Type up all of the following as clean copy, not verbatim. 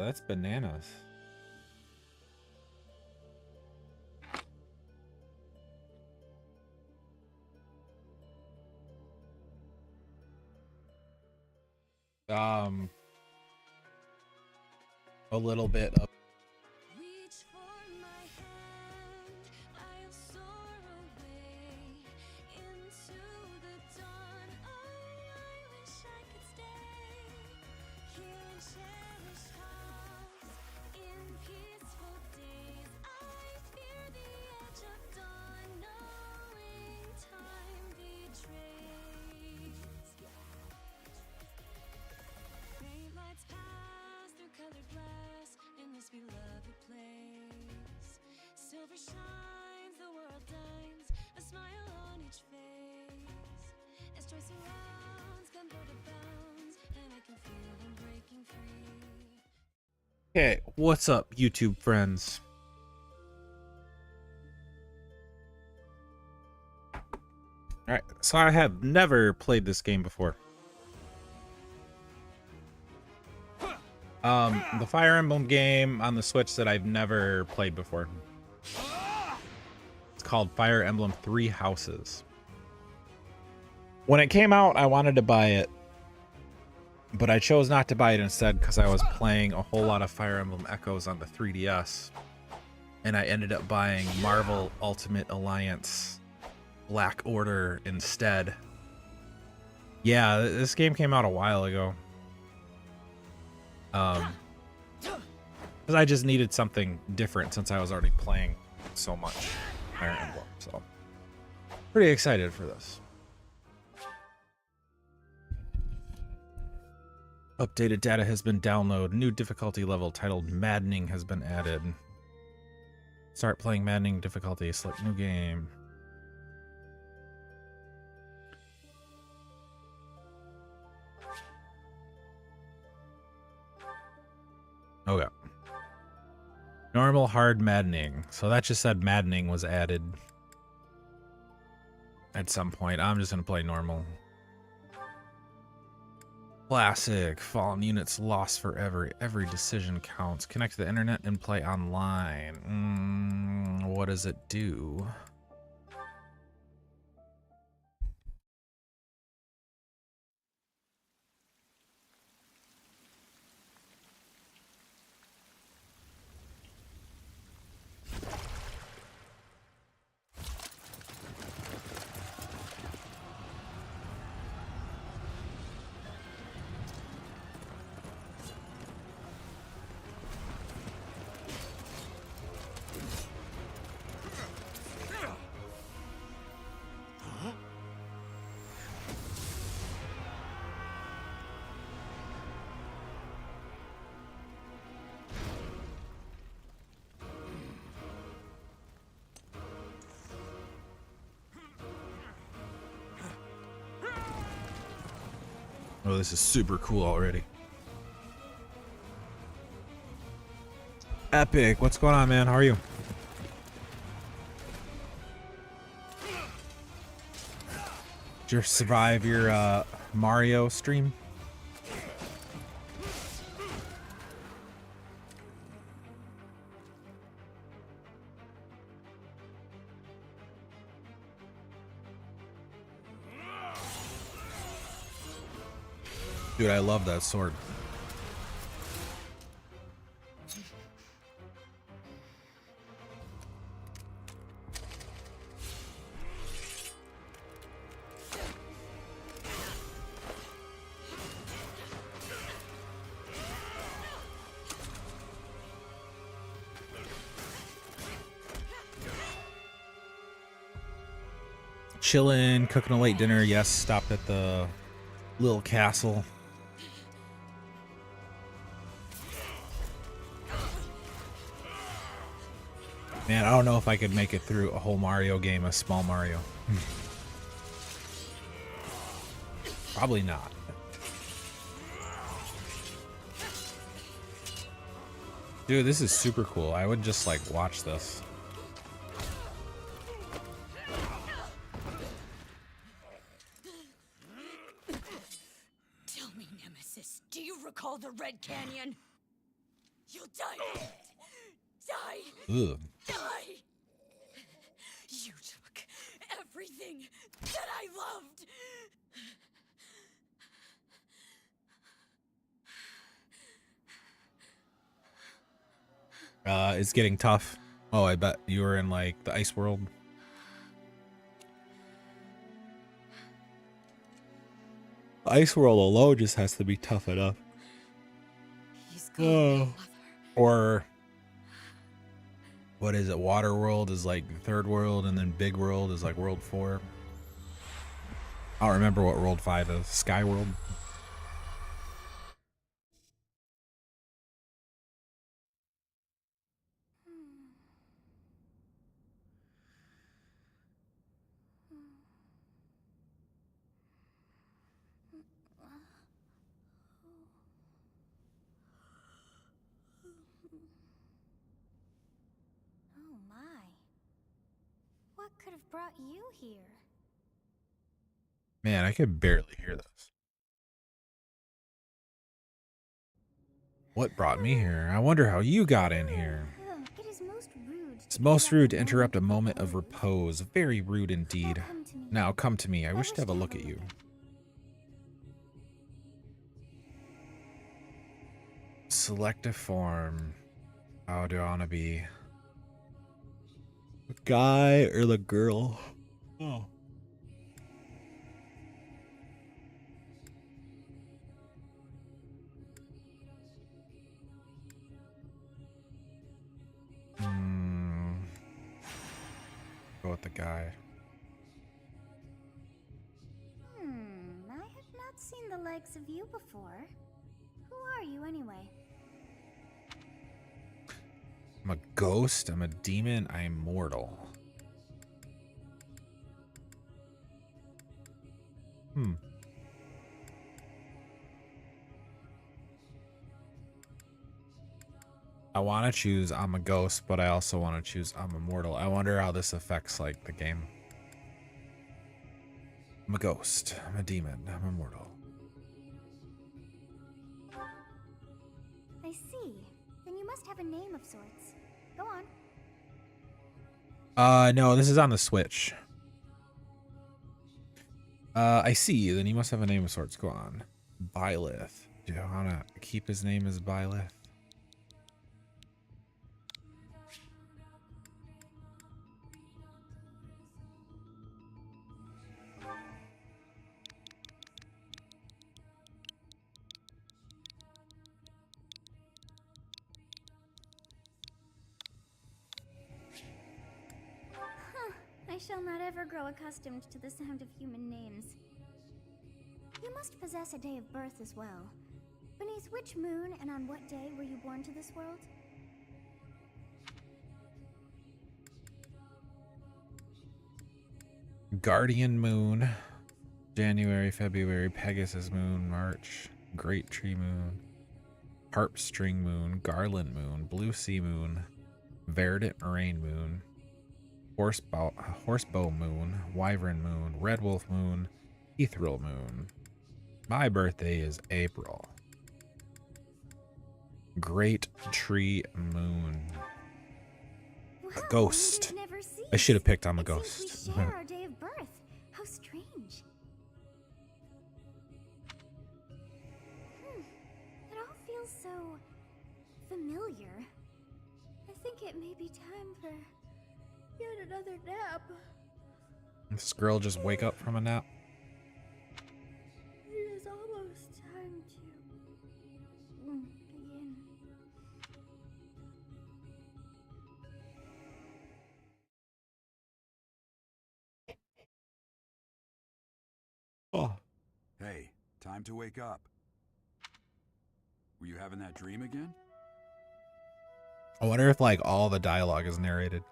That's bananas. A little bit of Okay, what's up, YouTube friends? Alright, so I have never played this game before. The Fire Emblem game on the Switch that I've never played before. It's called Fire Emblem Three Houses. When it came out, I wanted to buy it, but I chose not to buy it instead because I was playing a whole lot of Fire Emblem Echoes on the 3DS, and I ended up buying Marvel Ultimate Alliance Black Order instead. Yeah, this game came out a while ago. Because I just needed something different since I was already playing so much Fire Emblem, so pretty excited for this. Updated data has been downloaded. New difficulty level titled Maddening has been added. Start playing Maddening difficulty. Select new game. Okay. Normal, hard, maddening. So that just said maddening was added at some point. I'm just going to play normal. Classic. Fallen units lost forever. Every decision counts. Connect to the internet and play online. What does it do? Oh, this is super cool already. Epic. What's going on, man? How are you? Did you survive your Mario stream? Dude, I love that sword. Chillin', cooking a late dinner. Yes, stopped at the little castle. Man, I don't know if I could make it through a whole Mario game, a small Mario. Probably not. Dude, this is super cool. I would just like watch this. Tell me, Nemesis, do you recall the Red Canyon? die. Die. Ugh. Die. You took everything that I loved. It's getting tough. Oh, I bet you were in like the ice world. The ice world alone just has to be tough enough. He's gone, Mother. Or what is it? Water world is like third world, and then big world is like world 4. I don't remember what world 5 is. Sky world. Oh my. What could have brought you here? Man, I could barely hear this. What brought me here? I wonder how you got in here. It is most rude. It's most rude to interrupt a moment of repose. Very rude indeed. Now come to me. I wish to have a look at you. Select a form. How do I want to be? The guy or the girl? Oh. Go with the guy. I have not seen the likes of you before. Who are you anyway? I'm a ghost. I'm a demon. I'm mortal. I want to choose I'm a ghost, but I also want to choose I'm immortal. I wonder how this affects like the game. I'm a ghost. I'm a demon. I'm immortal. I see. Then you must have a name of sorts. Go on. No, this is on the Switch. I see. Then he must have a name of sorts. Go on. Byleth. Do I want to keep his name as Byleth? I shall not ever grow accustomed to the sound of human names. You must possess a day of birth as well. Beneath which moon and on what day were you born to this world? Guardian Moon. January, February, Pegasus Moon, March, Great Tree Moon, Harp String Moon, Garland Moon, Blue Sea Moon, Verdant Rain Moon, Horsebow Moon, Wyvern Moon, Red Wolf Moon, Ethereal Moon. My birthday is April. Great Tree Moon. Wow, A ghost. never cease. I should have picked I'm a It ghost. seems we share our day of birth. How strange. It all feels so familiar. I think it may be time for yet another nap. This girl just wake up from a nap. It is almost time to begin. Oh. Hey, time to wake up. Were you having that dream again? I wonder if like all the dialogue is narrated.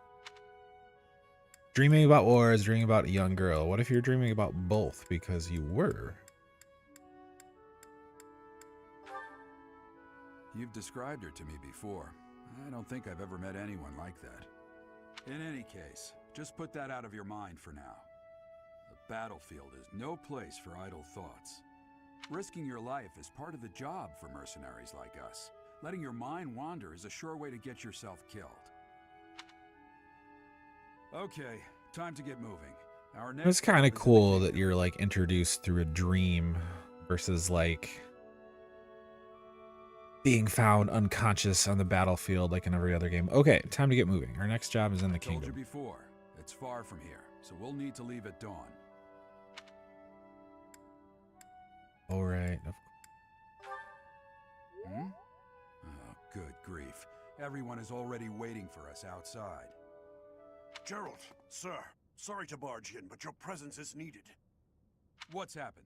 Dreaming about wars, dreaming about a young girl. What if you're dreaming about both because you were? You've described her to me before. I don't think I've ever met anyone like that. In any case, just put that out of your mind for now. The battlefield is no place for idle thoughts. Risking your life is part of the job for mercenaries like us. Letting your mind wander is a sure way to get yourself killed. Okay, time to get moving. Our next It's kind stop of is in the cool that kingdom. you're like introduced through a dream versus like being found unconscious on the battlefield like in every other game. Okay, time to get moving. Our next job is in the Told you kingdom. before, it's far from here, so we'll need to leave at dawn. All right. Hmm? Oh, good grief. Everyone is already waiting for us outside. Gerald, sir, sorry to barge in, but your presence is needed. What's happened?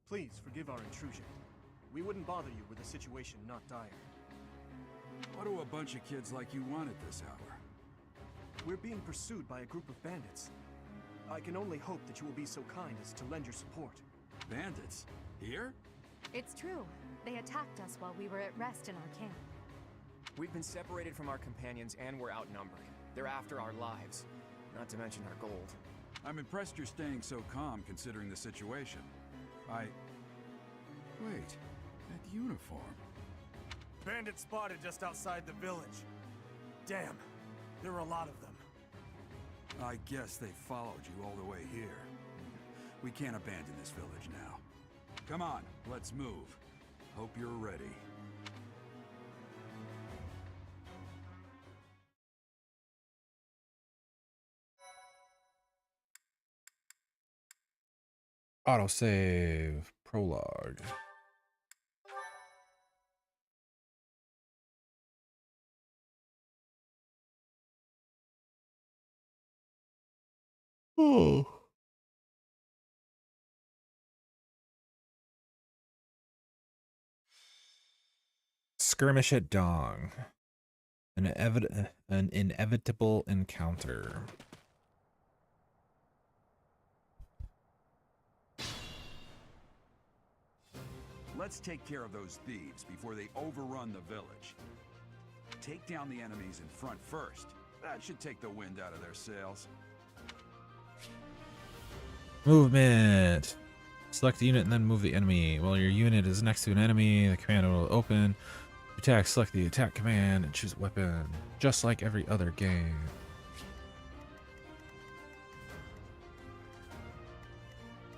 Please forgive our intrusion. We wouldn't bother you with a situation not dire. What do a bunch of kids like you want at this hour? We're being pursued by a group of bandits. I can only hope that you will be so kind as to lend your support. Bandits? Here? It's true. They attacked us while we were at rest in our camp. We've been separated from our companions and we're outnumbered. They're after our lives, not to mention our gold. I'm impressed you're staying so calm considering the situation. Wait, that uniform. Bandits spotted just outside the village. Damn, there are a lot of them. I guess they followed you all the way here. We can't abandon this village now. Come on, let's move. Hope you're ready. Autosave. Prologue. Oh. Skirmish at Dong. An inevitable encounter. Let's take care of those thieves before they overrun the village. Take down the enemies in front first. That should take the wind out of their sails. Movement. Select the unit and then move the enemy. While your unit is next to an enemy, the command will open. Attack, select the attack command and choose a weapon. Just like every other game.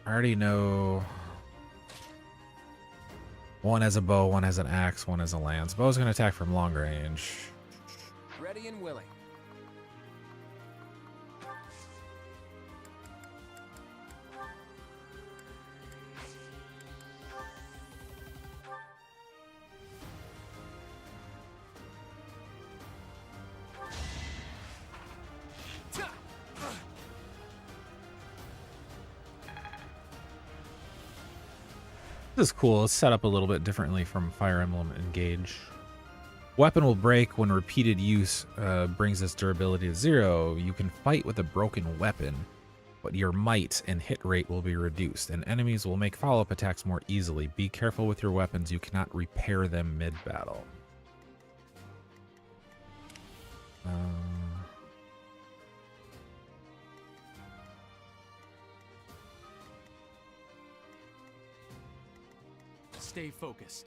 I already know. One has a bow, one has an axe, one has a lance. Bow's going to attack from long range. Ready and willing. This is cool. It's set up a little bit differently from Fire Emblem Engage. Weapon will break when repeated use brings its durability to 0. You can fight with a broken weapon, but your might and hit rate will be reduced, and enemies will make follow-up attacks more easily. Be careful with your weapons. You cannot repair them mid-battle. Stay focused.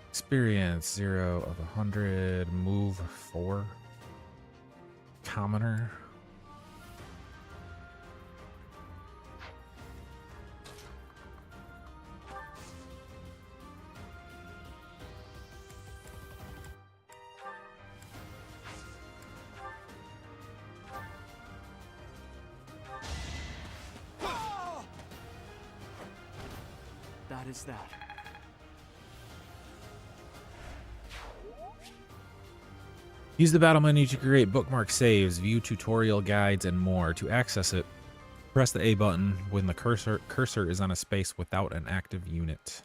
Experience 0 of 100. Move 4. Commoner. That is that. Use the battle menu to create bookmark saves, view tutorial guides, and more. To access it, press the A button when the cursor is on a space without an active unit.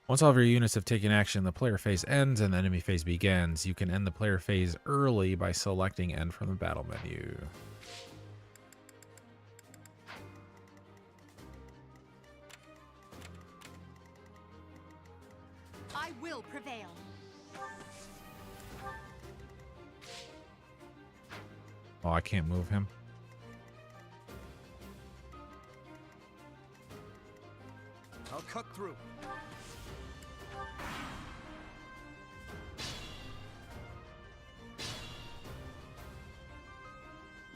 Once all of your units have taken action, the player phase ends and the enemy phase begins. You can end the player phase early by selecting End from the battle menu. I will prevail. Oh, I can't move him. I'll cut through.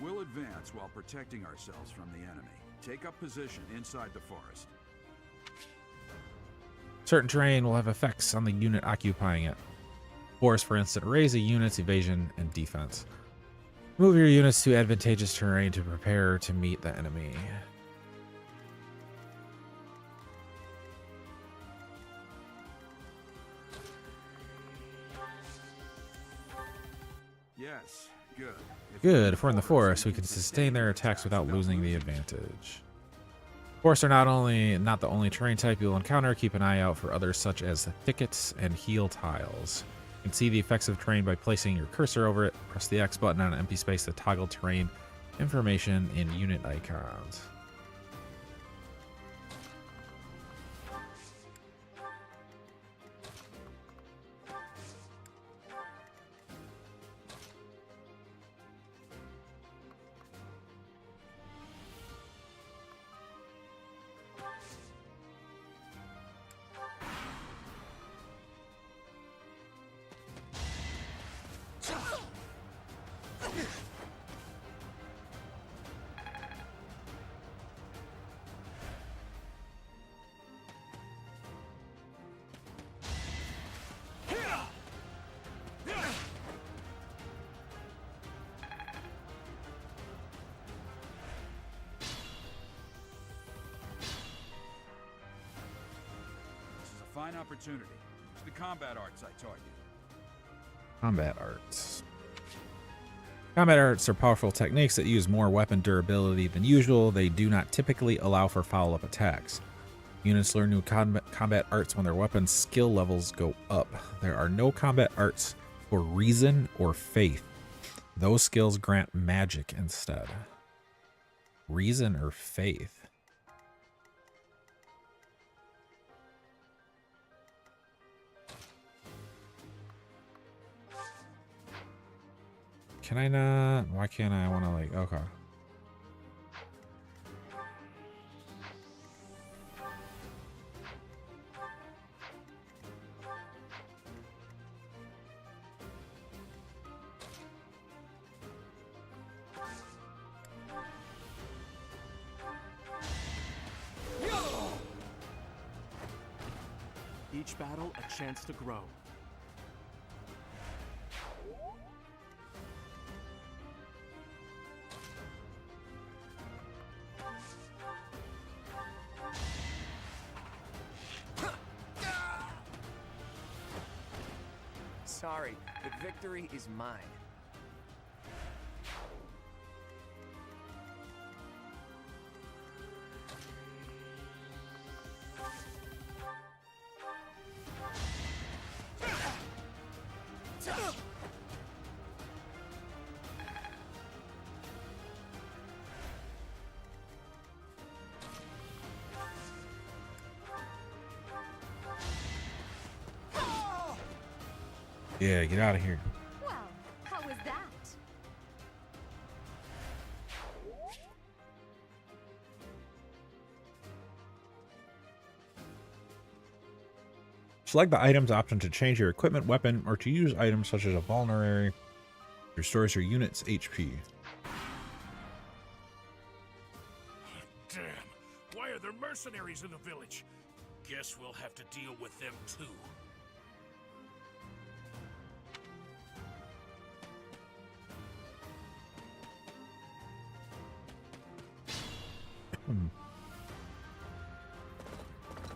We'll advance while protecting ourselves from the enemy. Take up position inside the forest. Certain terrain will have effects on the unit occupying it. Forest, for instance, raise a unit's evasion and defense. Move your units to advantageous terrain to prepare to meet the enemy. Yes, good. Good. If we're in the forest, we can sustain their attacks without losing the advantage. Forests are not the only terrain type you'll encounter. Keep an eye out for others such as thickets and heal tiles. You can see the effects of terrain by placing your cursor over it. Press the X button on an empty space to toggle terrain information in unit icons. Fine opportunity. It's the combat arts I taught you. Combat arts. Combat arts are powerful techniques that use more weapon durability than usual. They do not typically allow for follow-up attacks. Units learn new combat arts when their weapon skill levels go up. There are no combat arts for reason or faith. Those skills grant magic instead. Reason or faith? Can I not? Why can't I want to like, okay. Each battle, a chance to grow. Sorry, the victory is mine. Yeah, get out of here. Well, how was that? Select the items option to change your equipment, weapon, or to use items such as a vulnerary. Restores your unit's HP. Damn, why are there mercenaries in the village? Guess we'll have to deal with them too.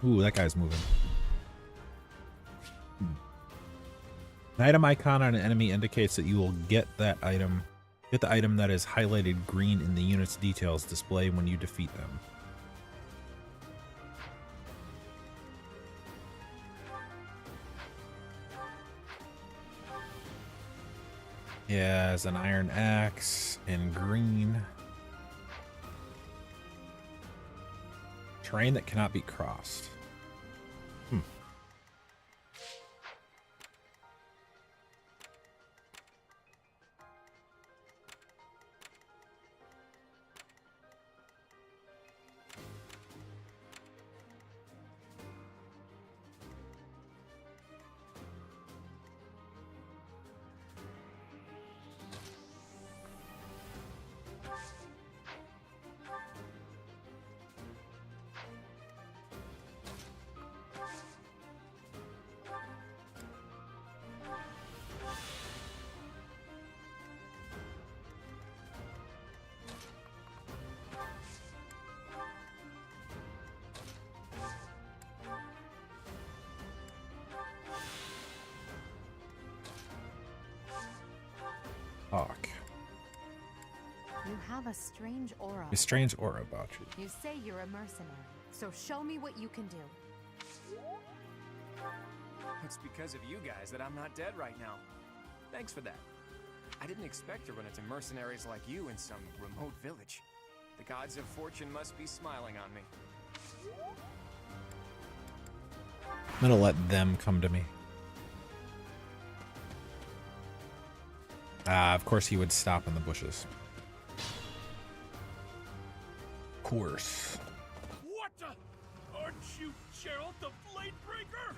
Ooh, that guy's moving. An item icon on an enemy indicates that you will get that item. Get the item that is highlighted green in the unit's details display when you defeat them. Yeah, as an iron axe in green. Terrain that cannot be crossed. have a strange aura. A strange aura about you. You say you're a mercenary, so show me what you can do. It's because of you guys that I'm not dead right now. Thanks for that. I didn't expect to run into mercenaries like you in some remote village. The gods of fortune must be smiling on me. I'm gonna let them come to me. Of course he would stop in the bushes. Of course. What the? Aren't you Gerald the Bladebreaker?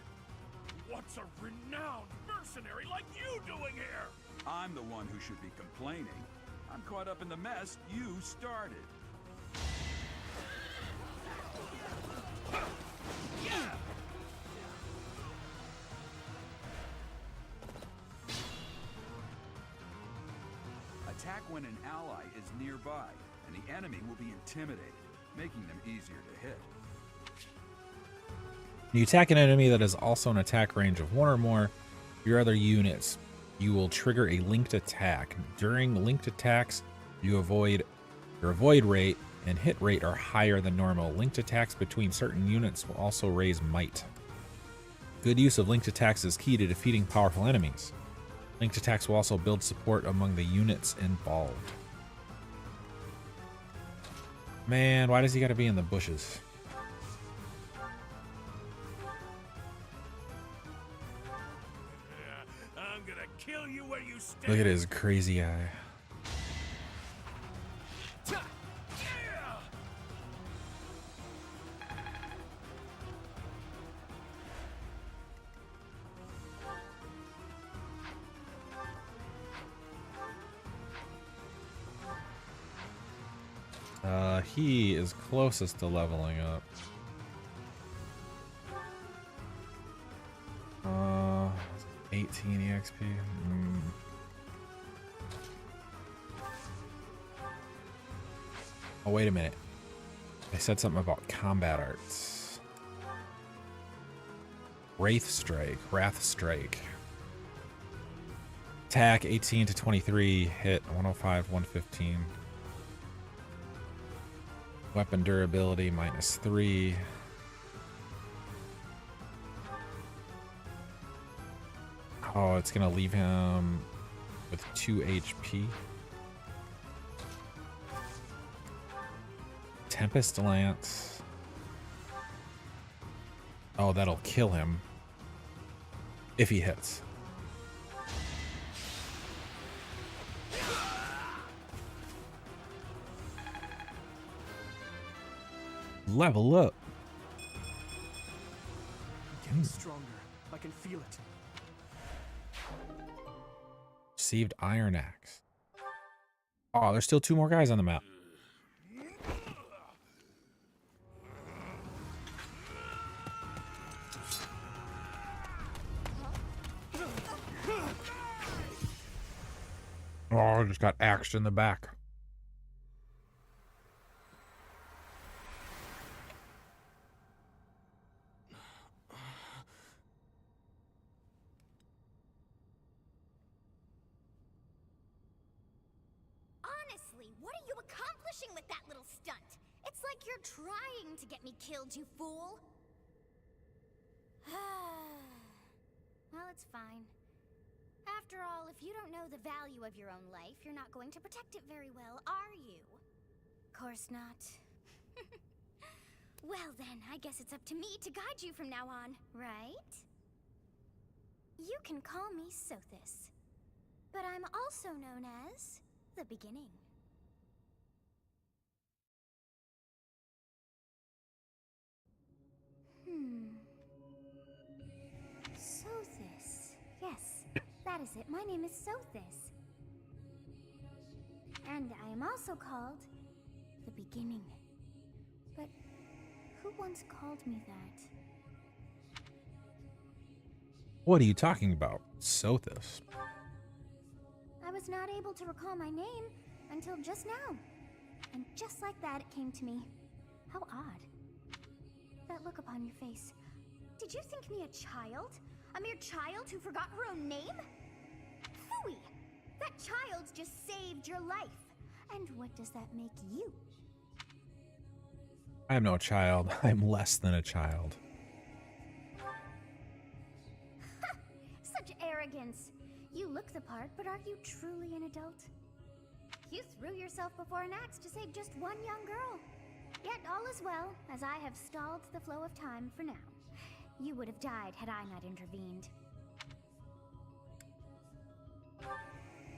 What's a renowned mercenary like you doing here? I'm the one who should be complaining. I'm caught up in the mess you started. Attack when an ally is nearby, and the enemy will be intimidated, making them easier to hit. When you attack an enemy that is also an attack range of one or more of your other units, you will trigger a linked attack. During linked attacks, your avoid rate and hit rate are higher than normal. Linked attacks between certain units will also raise might. Good use of linked attacks is key to defeating powerful enemies. Linked attacks will also build support among the units involved. Man, why does he gotta be in the bushes? I'm gonna kill you where you stand. Look at his crazy eye. He is closest to leveling up. 18 EXP. Oh, wait a minute. I said something about combat arts. Wrath Strike. Attack 18 to 23, hit 105, 115. Weapon durability -3. Oh, it's gonna leave him with 2 HP. Tempest Lance. Oh, that'll kill him if he hits. Level up. Getting stronger. I can feel it. Received Iron Axe. Oh, there's still 2 more guys on the map. Oh, I just got axed in the back. Honestly, what are you accomplishing with that little stunt? It's like you're trying to get me killed, you fool. Well, it's fine. After all, if you don't know the value of your own life, you're not going to protect it very well, are you? Course not. Well then, I guess it's up to me to guide you from now on, right? You can call me Sothis, but I'm also known as the Beginning. Sothis. Yes, that is it. My name is Sothis. And I am also called the Beginning. But who once called me that? What are you talking about, Sothis? I was not able to recall my name until just now. And just like that, it came to me. How odd. That look upon your face. Did you think me a child? A mere child who forgot her own name? Phooey! That child just saved your life. And what does that make you? I'm no child. I'm less than a child. Such arrogance. You look the part, but are you truly an adult? You threw yourself before an axe to save just one young girl. Yet all is well, as I have stalled the flow of time for now. You would have died had I not intervened.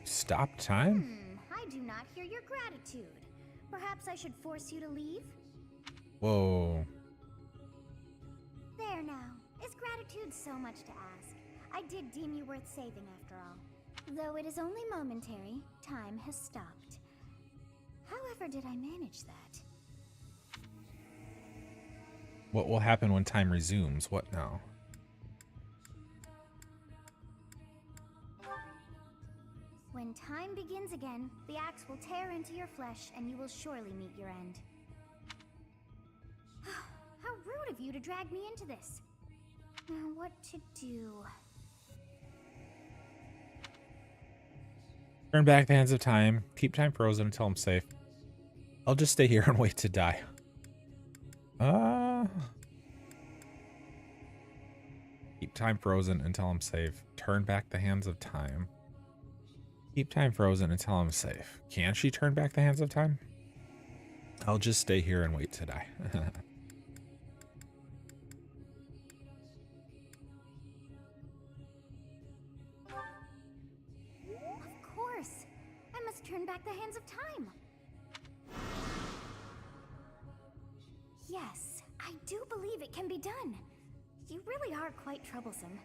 Stop time? I do not hear your gratitude. Perhaps I should force you to leave? Whoa. There now. Is gratitude so much to ask? I did deem you worth saving after all. Though it is only momentary, time has stopped. However did I manage that? What will happen when time resumes? What now? When time begins again, the axe will tear into your flesh and you will surely meet your end. How rude of you to drag me into this. Now what to do? Turn back the hands of time. Keep time frozen until I'm safe. I'll just stay here and wait to die. Keep time frozen until I'm safe. Turn back the hands of time. Keep time frozen until I'm safe. Can she turn back the hands of time? I'll just stay here and wait to die. Of course. I must turn back the hands of time. Yes, I do believe it can be done. You really are quite troublesome.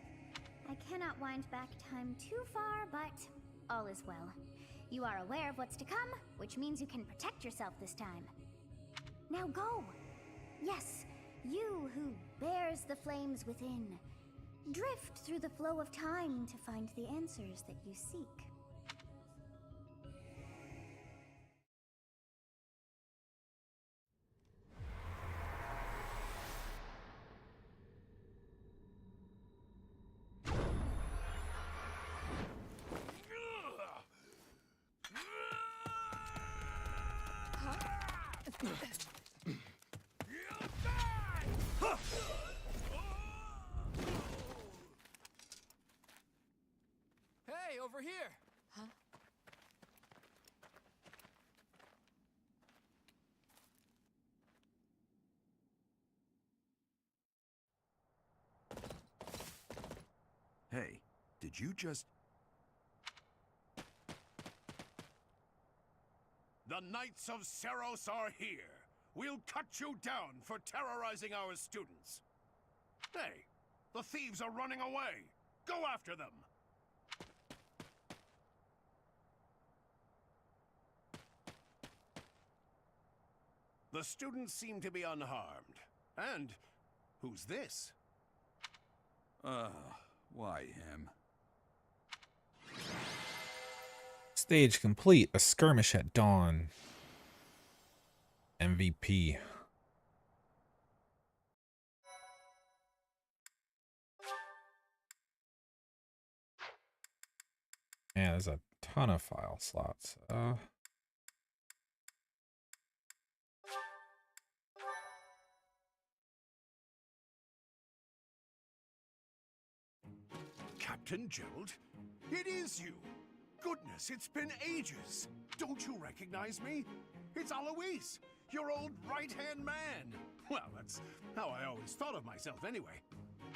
I cannot wind back time too far, but all is well. You are aware of what's to come, which means you can protect yourself this time. Now go! Yes, you who bears the flames within. Drift through the flow of time to find the answers that you seek. Hey, over here! Huh? Hey, did you just... The Knights of Seros are here. We'll cut you down for terrorizing our students. Hey, the thieves are running away. Go after them. The students seem to be unharmed. And who's this? Why him? Stage complete. A skirmish at dawn. MVP. Man, there's a ton of file slots. Captain Gerald? It is you! Goodness, it's been ages! Don't you recognize me? It's Alois, your old right-hand man! Well, that's how I always thought of myself anyway.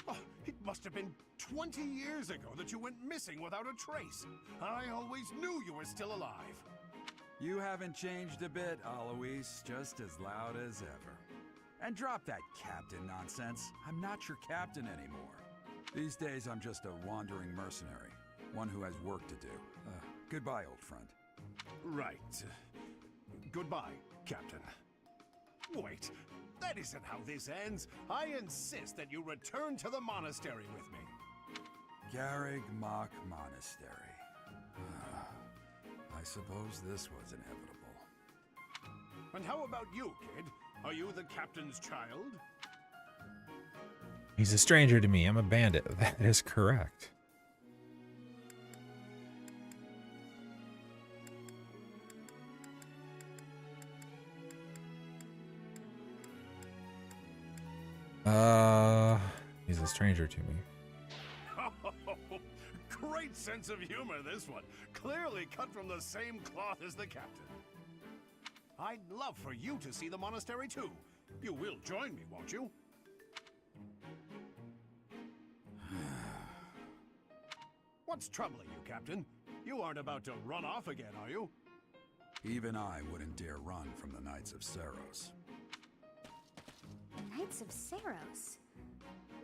Oh, it must have been 20 years ago that you went missing without a trace. I always knew you were still alive. You haven't changed a bit, Alois. Just as loud as ever. And drop that captain nonsense. I'm not your captain anymore. These days, I'm just a wandering mercenary. One who has work to do. Goodbye, old friend. Right. Goodbye, Captain. Wait, that isn't how this ends. I insist that you return to the monastery with me. Garreg Mach Monastery. I suppose this was inevitable. And how about you, kid? Are you the captain's child? He's a stranger to me. I'm a bandit. That is correct. He's a stranger to me. Great sense of humor, this one. Clearly cut from the same cloth as the captain. I'd love for you to see the monastery too. You will join me, won't you? What's troubling you, Captain? You aren't about to run off again, are you? Even I wouldn't dare run from the Knights of Saros. Knights of Saros.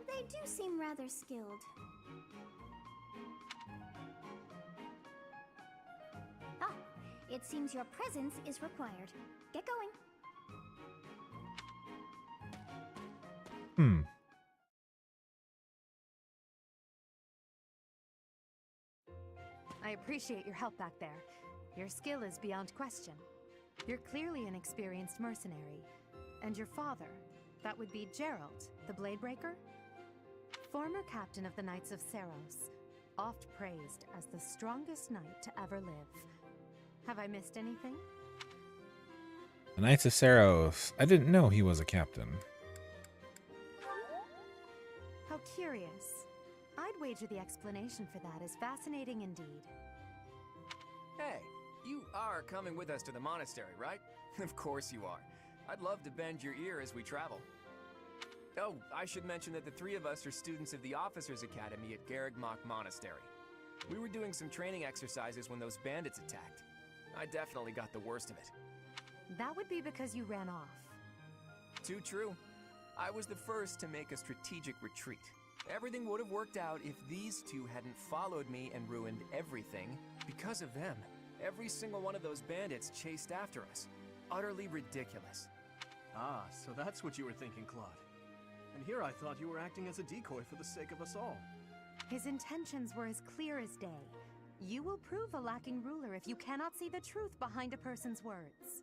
They do seem rather skilled. Ah, it seems your presence is required. Get going. I appreciate your help back there. Your skill is beyond question. You're clearly an experienced mercenary. And your father, that would be Gerald, the Bladebreaker? Former captain of the Knights of Saros, oft praised as the strongest knight to ever live. Have I missed anything? The Knights of Saros. I didn't know he was a captain. How curious. I'd wager the explanation for that is fascinating indeed. Hey, you are coming with us to the monastery, right? Of course you are. I'd love to bend your ear as we travel. Oh, I should mention that the three of us are students of the Officers' Academy at Garreg Mach Monastery. We were doing some training exercises when those bandits attacked. I definitely got the worst of it. That would be because you ran off. Too true. I was the first to make a strategic retreat. Everything would have worked out if these two hadn't followed me and ruined everything because of them. Every single one of those bandits chased after us. Utterly ridiculous. Ah, so that's what you were thinking, Claude. And here I thought you were acting as a decoy for the sake of us all. His intentions were as clear as day. You will prove a lacking ruler if you cannot see the truth behind a person's words.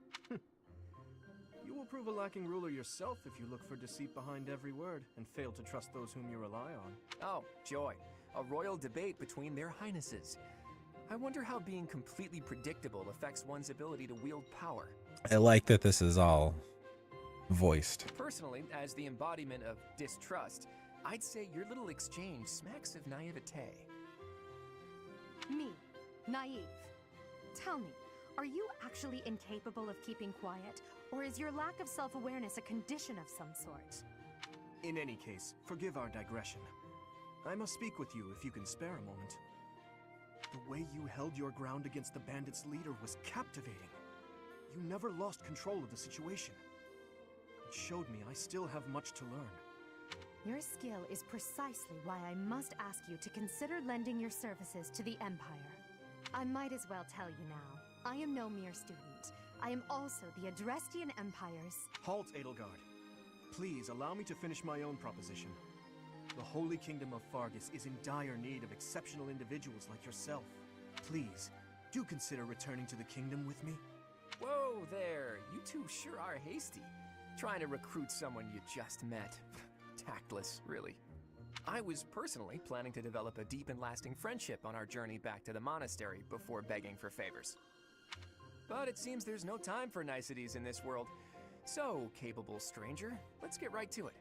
You will prove a lacking ruler yourself if you look for deceit behind every word and fail to trust those whom you rely on. Oh, joy. A royal debate between their highnesses. I wonder how being completely predictable affects one's ability to wield power. I like that this is all voiced. Personally, as the embodiment of distrust, I'd say your little exchange smacks of naivete. Me, naive. Tell me, are you actually incapable of keeping quiet, or is your lack of self-awareness a condition of some sort? In any case, forgive our digression. I must speak with you if you can spare a moment. The way you held your ground against the bandits' leader was captivating. You never lost control of the situation. It showed me I still have much to learn. Your skill is precisely why I must ask you to consider lending your services to the Empire. I might as well tell you now, I am no mere student. I am also the Adrestian Empire's... Halt, Edelgard. Please allow me to finish my own proposition. The Holy Kingdom of Fargus is in dire need of exceptional individuals like yourself. Please, do consider returning to the kingdom with me. Whoa there, you two sure are hasty. Trying to recruit someone you just met. Tactless, really. I was personally planning to develop a deep and lasting friendship on our journey back to the monastery before begging for favors. But it seems there's no time for niceties in this world. So, capable stranger, let's get right to it.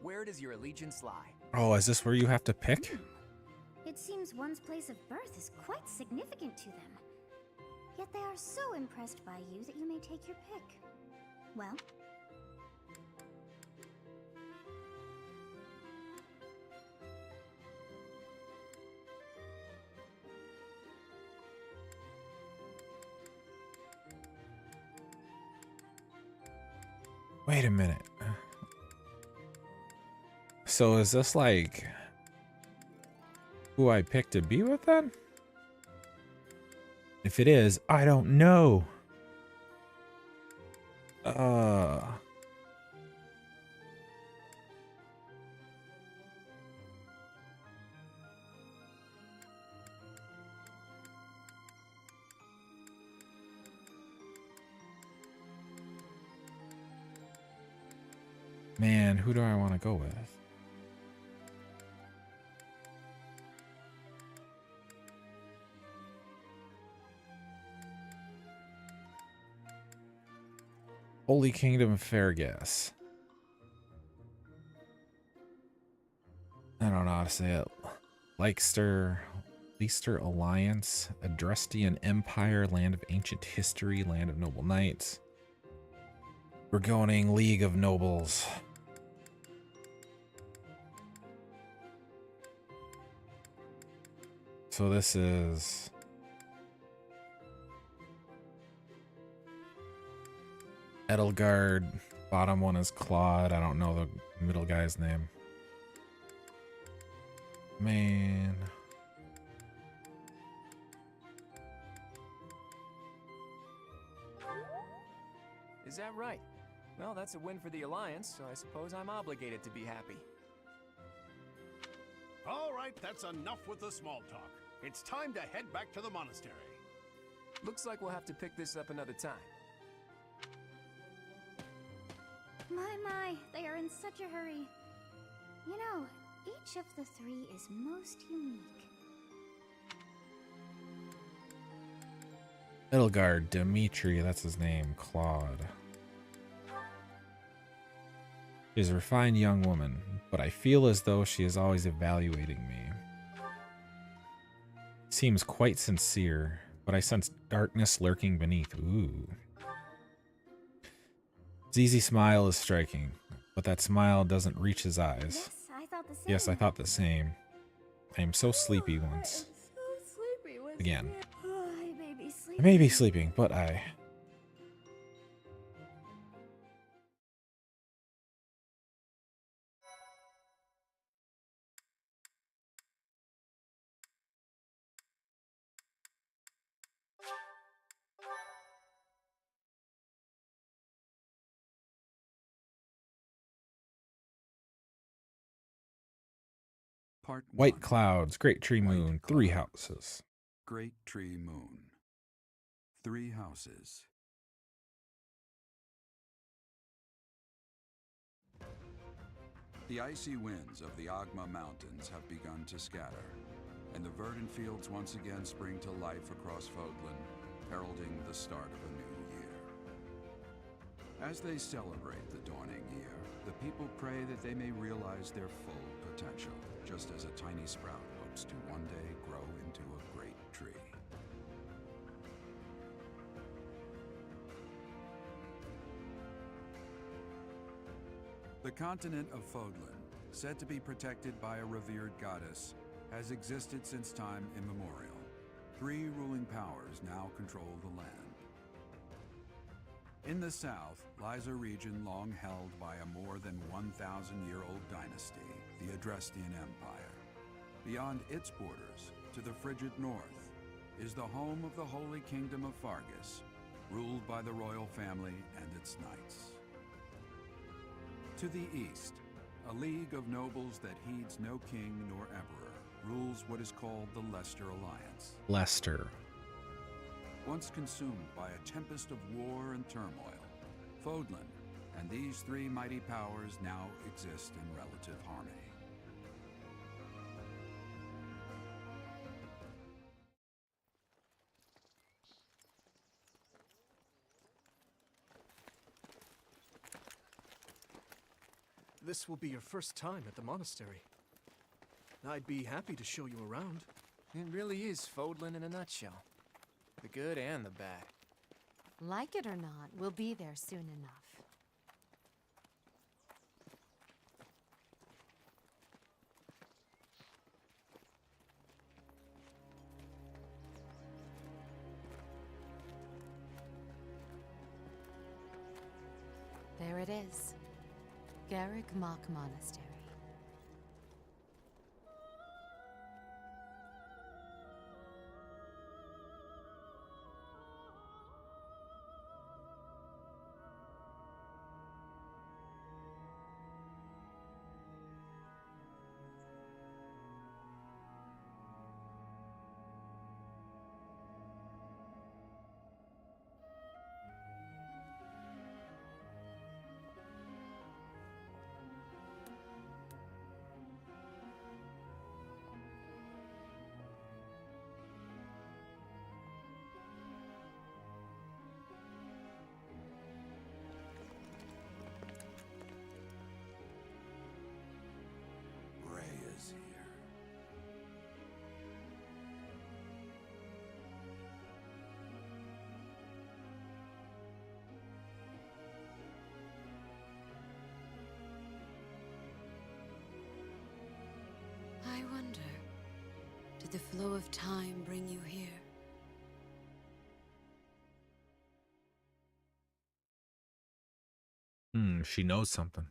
Where does your allegiance lie? Oh, is this where you have to pick? It seems one's place of birth is quite significant to them. Yet they are so impressed by you that you may take your pick. Well? Wait a minute. So is this like who I picked to be with then? If it is, I don't know. Man, who do I want to go with? Holy Kingdom Fairgas. I don't know how to say it. Leicester Alliance, Adrestian Empire, Land of Ancient History, Land of Noble Knights, Burgoning League of Nobles. So this is Edelgard. Bottom one is Claude. I don't know the middle guy's name. Man. Is that right? Well, that's a win for the Alliance, so I suppose I'm obligated to be happy. All right, that's enough with the small talk. It's time to head back to the monastery. Looks like we'll have to pick this up another time. My, they are in such a hurry. You know, each of the three is most unique. Edelgard, Dimitri, that's his name, Claude. She's a refined young woman, but I feel as though she is always evaluating me. Seems quite sincere, but I sense darkness lurking beneath. Ooh. Zizi's smile is striking, but that smile doesn't reach his eyes. Yes, I thought the same. Yes, I thought the same. I am so sleepy once. So sleepy once Again. Oh, I may be I sleeping. may be sleeping, but I... Part White 1. clouds, great tree White moon, 3 clouds. houses. Great Tree Moon. 3 houses. The icy winds of the Agma Mountains have begun to scatter, and the verdant fields once again spring to life across Fódlan, heralding the start of a new year. As they celebrate the dawning year, the people pray that they may realize their full potential, just as a tiny sprout hopes to one day grow into a great tree. The continent of Fódlan, said to be protected by a revered goddess, has existed since time immemorial. 3 ruling powers now control the land. In the south lies a region long held by a more than 1,000-year-old dynasty, the Adrestian Empire. Beyond its borders, to the frigid north, is the home of the Holy Kingdom of Fargus, ruled by the royal family and its knights. To the east, a league of nobles that heeds no king nor emperor rules what is called the Leicester Alliance. Leicester. Once consumed by a tempest of war and turmoil, Fódlan and these 3 mighty powers now exist in relative harmony. This will be your first time at the monastery. I'd be happy to show you around. It really is Fódlan in a nutshell. The good and the bad. Like it or not, we'll be there soon enough. There it is. Garreg Mach Monastery. I wonder, did the flow of time bring you here? She knows something.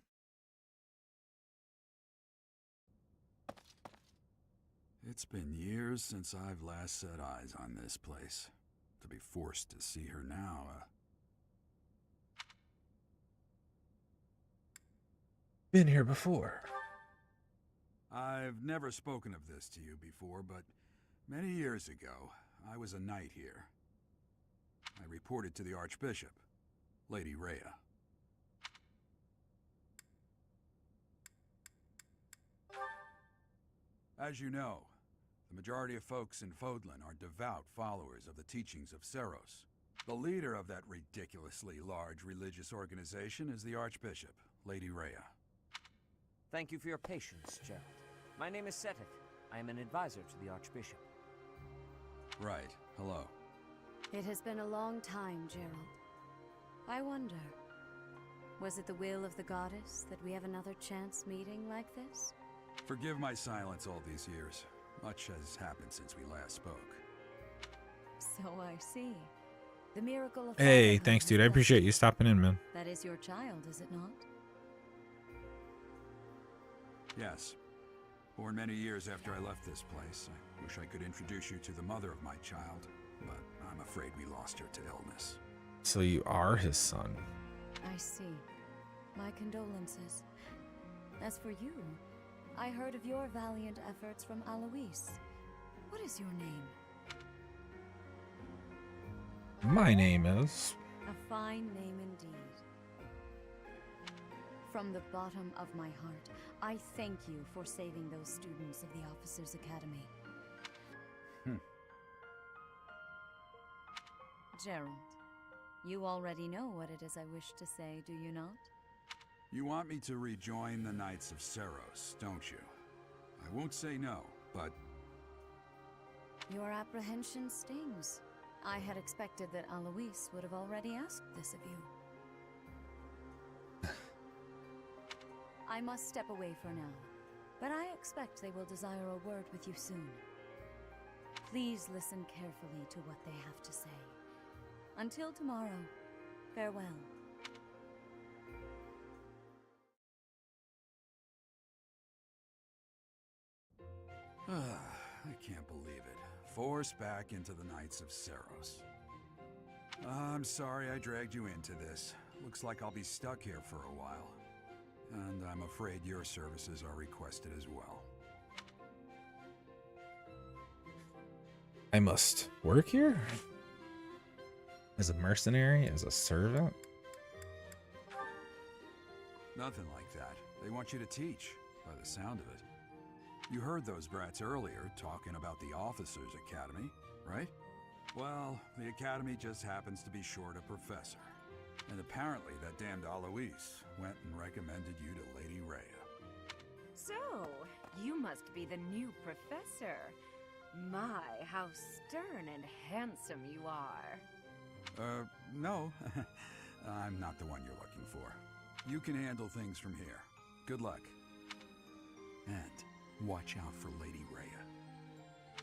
It's been years since I've last set eyes on this place. To be forced to see her now, Been here before. I've never spoken of this to you before, but many years ago, I was a knight here. I reported to the Archbishop, Lady Rhea. As you know, the majority of folks in Fódlan are devout followers of the teachings of Seros. The leader of that ridiculously large religious organization is the Archbishop, Lady Rhea. Thank you for your patience, Gerald. My name is Seteth. I am an advisor to the Archbishop. Right. Hello. It has been a long time, Gerald. I wonder, was it the will of the goddess that we have another chance meeting like this? Forgive my silence all these years. Much has happened since we last spoke. So I see. The miracle of Hey, fatherhood thanks, is dude. I blessed. appreciate you stopping in, man. That is your child, is it not? Yes. Born many years after I left this place. I wish I could introduce you to the mother of my child, but I'm afraid we lost her to illness. So you are his son. I see. My condolences. As for you, I heard of your valiant efforts from Alois. What is your name? My name is... A fine name indeed. From the bottom of my heart, I thank you for saving those students of the Officers' Academy. Gerald, you already know what it is I wish to say, do you not? You want me to rejoin the Knights of Seros, don't you? I won't say no, but... Your apprehension stings. I had expected that Alois would have already asked this of you. I must step away for now, but I expect they will desire a word with you soon. Please listen carefully to what they have to say. Until tomorrow, farewell. I can't believe it. Forced back into the Knights of Seros. I'm sorry I dragged you into this. Looks like I'll be stuck here for a while. And I'm afraid your services are requested as well. I must work here? As a mercenary? As a servant? Nothing like that. They want you to teach, by the sound of it. You heard those brats earlier talking about the Officers' Academy, right? Well, the Academy just happens to be short a professor. And apparently that damned Alois went and recommended you to Lady Rhea. So, you must be the new professor. My, how stern and handsome you are. No. I'm not the one you're looking for. You can handle things from here. Good luck. And watch out for Lady Rhea.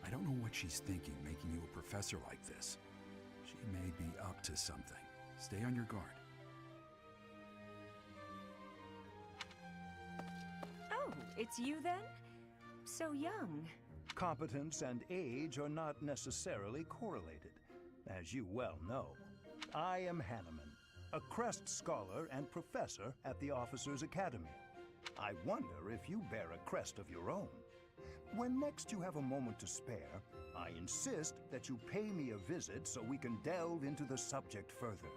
I don't know what she's thinking making you a professor like this. She may be up to something. Stay on your guard. Oh, it's you then? So young. Competence and age are not necessarily correlated, as you well know. I am Hanneman, a Crest Scholar and Professor at the Officers' Academy. I wonder if you bear a crest of your own. When next you have a moment to spare, I insist that you pay me a visit so we can delve into the subject further.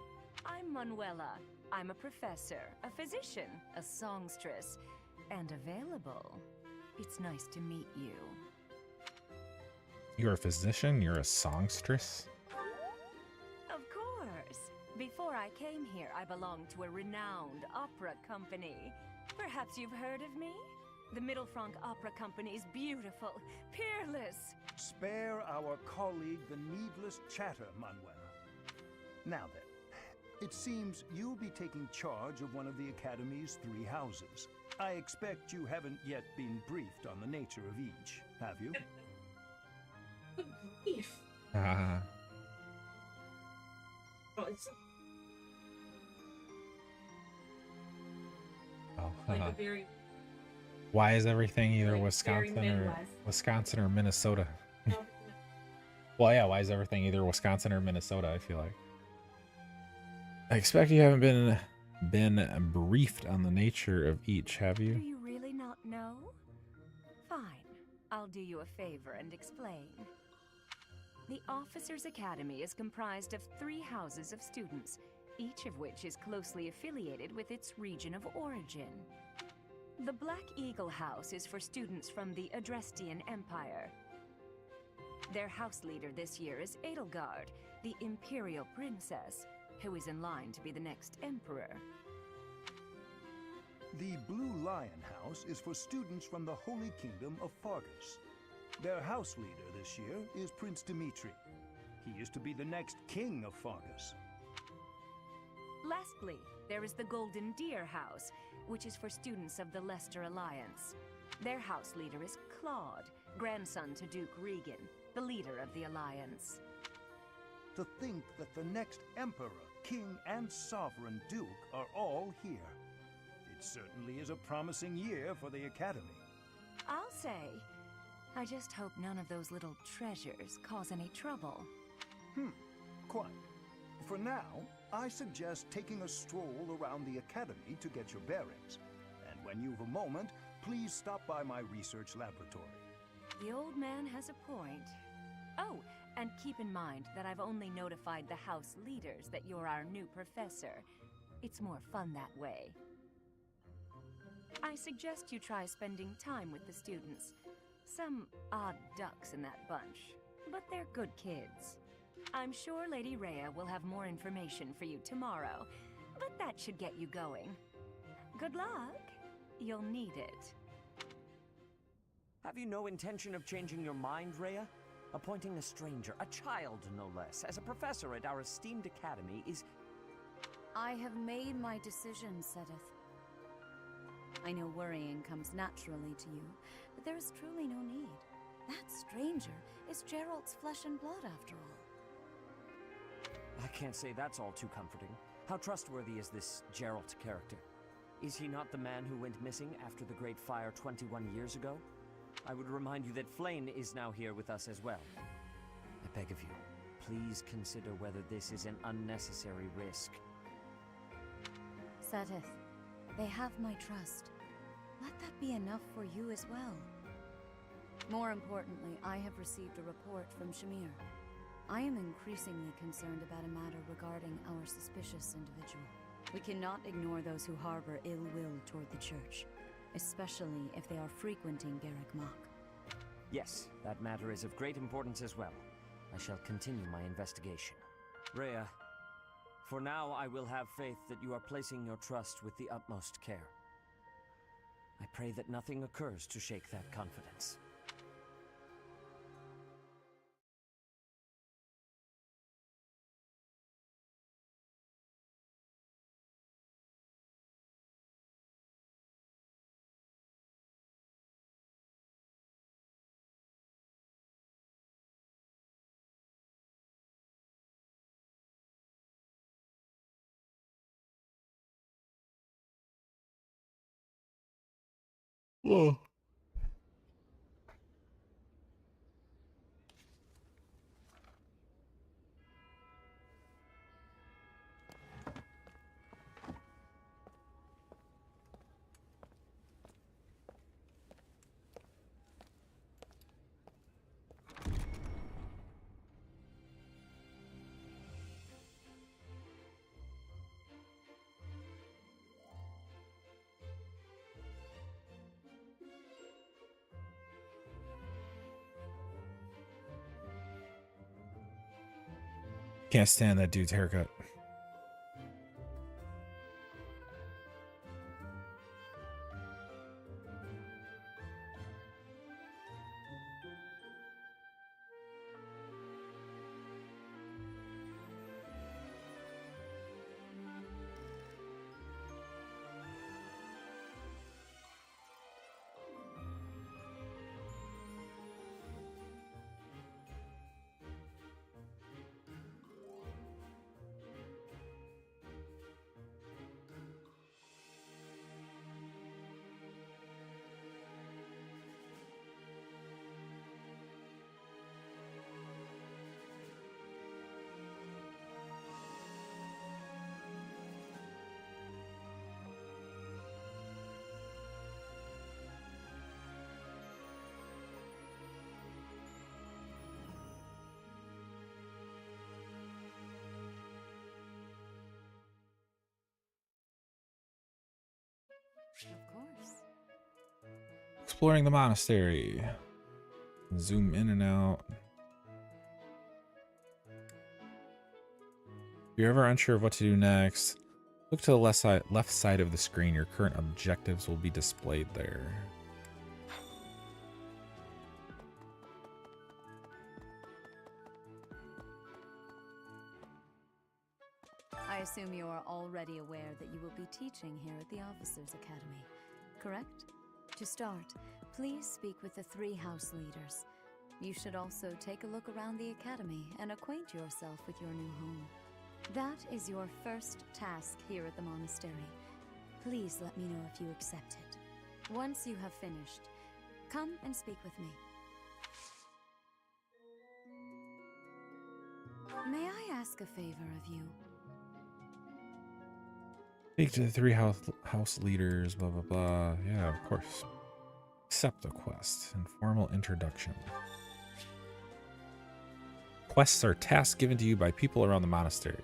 I'm Manuela. I'm a professor, a physician, a songstress, and available. It's nice to meet you. You're a physician? You're a songstress? Of course. Before I came here, I belonged to a renowned opera company. Perhaps you've heard of me? The Middlefranc Opera Company is beautiful, peerless. Spare our colleague the needless chatter, Manuela. Now then, it seems you'll be taking charge of one of the Academy's 3 houses. I expect you haven't yet been briefed on the nature of each, have you? Beef. Ah. Oh, it's Oh, like a very why is everything either like, Wisconsin very or Midwest. Minnesota? Oh, Well, yeah, why is everything either Wisconsin or Minnesota? I feel like. I expect you haven't been briefed on the nature of each, have Do you? you really not know? Fine. I'll do you a favor and explain. The Officers' Academy is comprised of 3 houses of students, each of which is closely affiliated with its region of origin. The Black Eagle House is for students from the Adrestian Empire. Their house leader this year is Edelgard, the Imperial Princess, who is in line to be the next Emperor. The Blue Lion House is for students from the Holy Kingdom of Fargus. Their house leader this year is Prince Dimitri. He is to be the next king of Fargus. Lastly, there is the Golden Deer House, which is for students of the Leicester Alliance. Their house leader is Claude, grandson to Duke Regan, the leader of the Alliance. To think that the next emperor, king, and sovereign duke are all here. It certainly is a promising year for the Academy. I'll say, I just hope none of those little treasures cause any trouble. Quite. For now, I suggest taking a stroll around the Academy to get your bearings. And when you've a moment, please stop by my research laboratory. The old man has a point. Oh, and keep in mind that I've only notified the house leaders that you're our new professor. It's more fun that way. I suggest you try spending time with the students. Some odd ducks in that bunch, but they're good kids. I'm sure Lady Rhea will have more information for you tomorrow, but that should get you going. Good luck. You'll need it. Have you no intention of changing your mind, Rhea? Appointing a stranger, a child no less, as a professor at our esteemed academy is... I have made my decision, Sedith. I know worrying comes naturally to you, but there is truly no need. That stranger is Gerald's flesh and blood, after all. I can't say that's all too comforting. How trustworthy is this Gerald character? Is he not the man who went missing after the Great Fire 21 years ago? I would remind you that Flayn is now here with us as well. I beg of you, please consider whether this is an unnecessary risk. Sedith, they have my trust. Let that be enough for you as well. More importantly, I have received a report from Shamir. I am increasingly concerned about a matter regarding our suspicious individual. We cannot ignore those who harbor ill will toward the Church, especially if they are frequenting Garreg Mach. Yes, that matter is of great importance as well. I shall continue my investigation. Rhea, for now I will have faith that you are placing your trust with the utmost care. I pray that nothing occurs to shake that confidence. Whoa. Can't stand that dude's haircut. Exploring the monastery. Zoom in and out. If you're ever unsure of what to do next, look to the left side of the screen. Your current objectives will be displayed there. I assume you are already aware that you will be teaching here at the Officers' Academy, correct? To start, please speak with the 3 house leaders. You should also take a look around the academy and acquaint yourself with your new home. That is your first task here at the monastery. Please let me know if you accept it. Once you have finished, come and speak with me. May I ask a favor of you? Speak to the 3 house leaders, blah, blah, blah. Yeah, of course. Accept the quest. Informal introduction. Quests are tasks given to you by people around the monastery.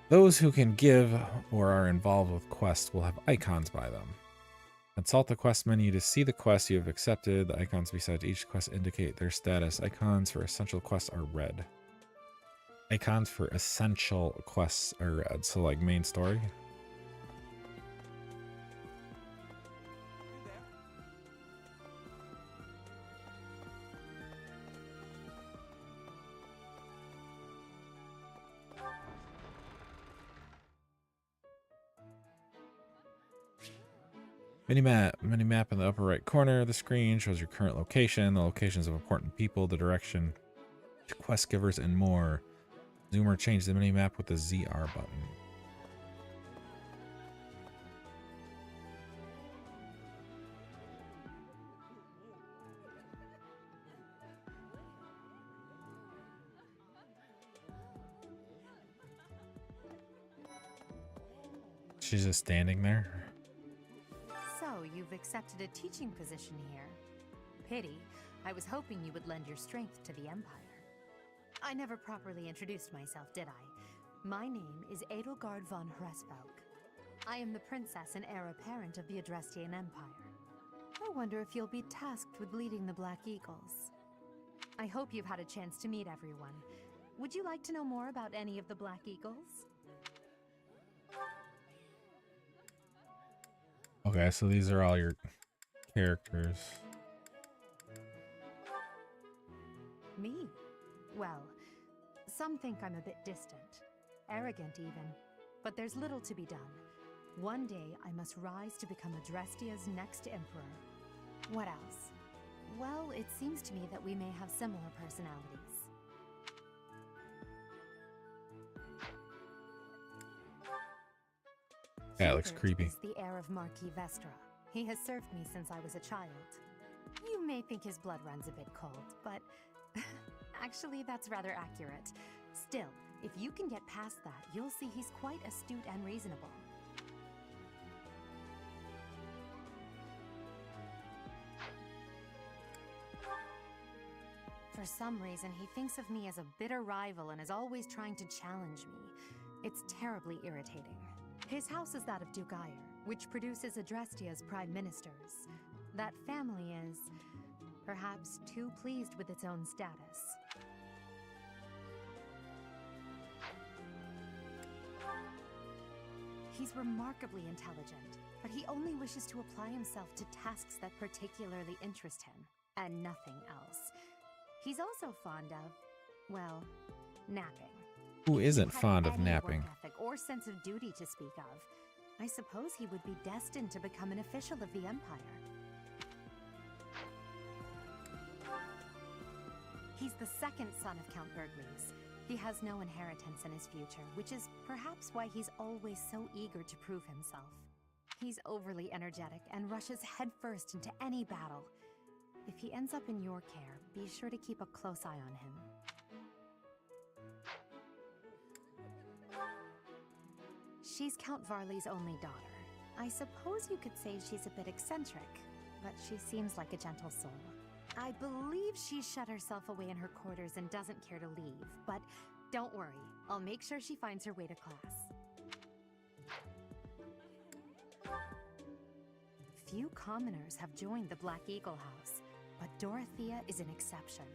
Those who can give or are involved with quests will have icons by them. Consult the quest menu to see the quest you have accepted. The icons beside each quest indicate their status. Icons for essential quests are red. Icons for essential quests are red. So like main story. Minimap in the upper right corner of the screen shows your current location, the locations of important people, the direction to quest givers, and more. Zoom or change the minimap with the ZR button. She's just standing there. So, you've accepted a teaching position here. Pity. I was hoping you would lend your strength to the Empire. I never properly introduced myself, did I? My name is Edelgard von Hresvelg. I am the princess and heir apparent of the Adrestian Empire. I wonder if you'll be tasked with leading the Black Eagles. I hope you've had a chance to meet everyone. Would you like to know more about any of the Black Eagles? Okay, so these are all your characters. Me? Well, some think I'm a bit distant, arrogant even, but there's little to be done. One day I must rise to become Adrestia's next emperor. What else? Well, it seems to me that we may have similar personalities. Yeah, it looks creepy. Is the heir of Marquis Vestra. He has served me since I was a child. You may think his blood runs a bit cold, but actually that's rather accurate. Still, if you can get past that, you'll see he's quite astute and reasonable. For some reason, he thinks of me as a bitter rival and is always trying to challenge me. It's terribly irritating. His house is that of Dugayer, which produces Adrestia's prime ministers. That family is, perhaps, too pleased with its own status. He's remarkably intelligent, but he only wishes to apply himself to tasks that particularly interest him, and nothing else. He's also fond of, well, napping. Who isn't fond of Any napping? work ethic or sense of duty to speak of. I suppose he would be destined to become an official of the Empire. He's the second son of Count Bergliez. He has no inheritance in his future, which is perhaps why he's always so eager to prove himself. He's overly energetic and rushes headfirst into any battle. If he ends up in your care, be sure to keep a close eye on him. She's Count Varley's only daughter. I suppose you could say she's a bit eccentric, but she seems like a gentle soul. I believe she's shut herself away in her quarters and doesn't care to leave, but don't worry, I'll make sure she finds her way to class. few commoners have joined the Black Eagle House, but Dorothea is an exception.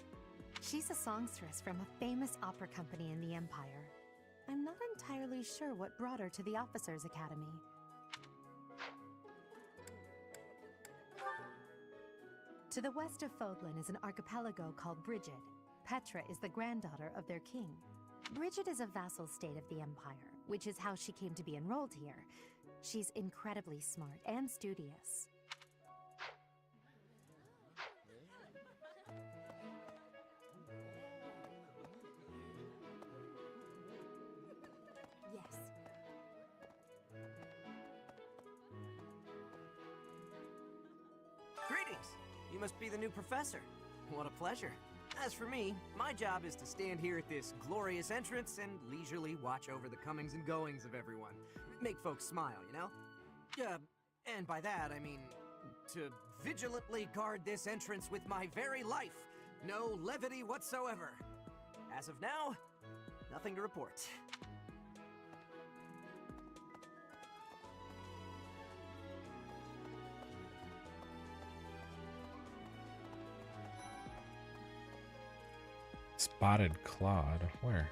She's a songstress from a famous opera company in the Empire. I'm not entirely sure what brought her to the Officers' Academy. To the west of Fódlan is an archipelago called Brigid. Petra is the granddaughter of their king. Brigid is a vassal state of the Empire, which is how she came to be enrolled here. She's incredibly smart and studious. Yes. Greetings! You must be the new professor. What a pleasure. As for me, my job is to stand here at this glorious entrance and leisurely watch over the comings and goings of everyone. Make folks smile, you know? And by that, I mean to vigilantly guard this entrance with my very life. No levity whatsoever. As of now, nothing to report. Spotted Claude. Where?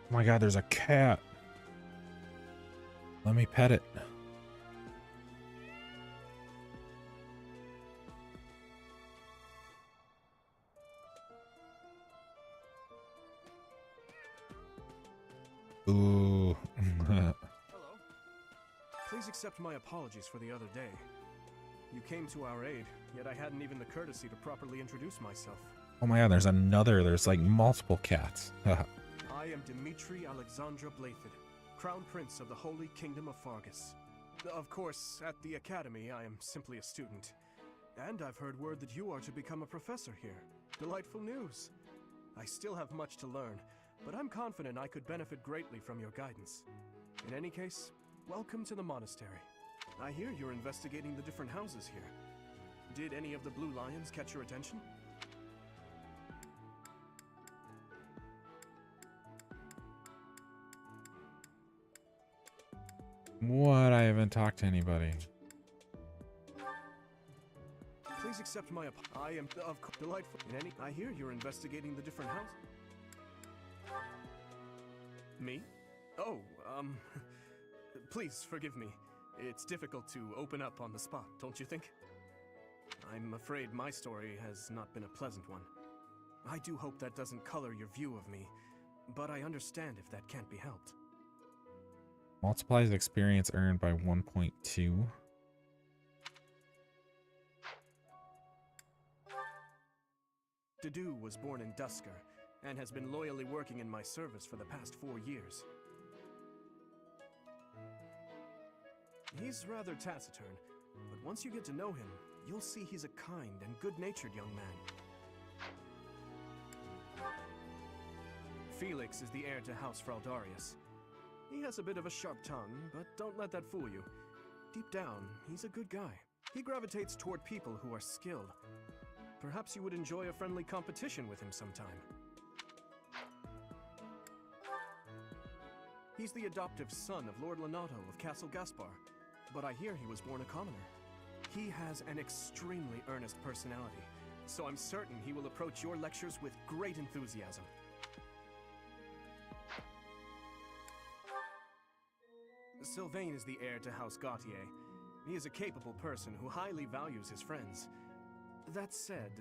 Oh my god, there's a cat. Let me pet it. Ooh. Hello. Please accept my apologies for the other day. You came to our aid, yet I hadn't even the courtesy to properly introduce myself. Oh my god, there's like multiple cats. I am Dimitri Alexandra Byleth, Crown Prince of the Holy Kingdom of Fargus. Of course, at the Academy, I am simply a student. And I've heard word that you are to become a professor here. Delightful news. I still have much to learn, but I'm confident I could benefit greatly from your guidance. In any case, welcome to the monastery. I hear you're investigating the different houses here. Did any of the Blue Lions catch your attention? What? I haven't talked to anybody. Please accept my I am of delightful. I hear you're investigating the different houses. Me? Oh, please forgive me. It's difficult to open up on the spot, don't you think? I'm afraid my story has not been a pleasant one. I do hope that doesn't color your view of me, but I understand if that can't be helped. Multiplies experience earned by 1.2. Dedu was born in Dusker, and has been loyally working in my service for the past 4 years. He's rather taciturn, but once you get to know him, you'll see he's a kind and good-natured young man. Felix is the heir to House Fraldarius. He has a bit of a sharp tongue, but don't let that fool you. Deep down, he's a good guy. He gravitates toward people who are skilled. Perhaps you would enjoy a friendly competition with him sometime. He's the adoptive son of Lord Lenato of Castle Gaspar, but I hear he was born a commoner. He has an extremely earnest personality, so I'm certain he will approach your lectures with great enthusiasm. Sylvain is the heir to House Gautier. He is a capable person who highly values his friends. That said,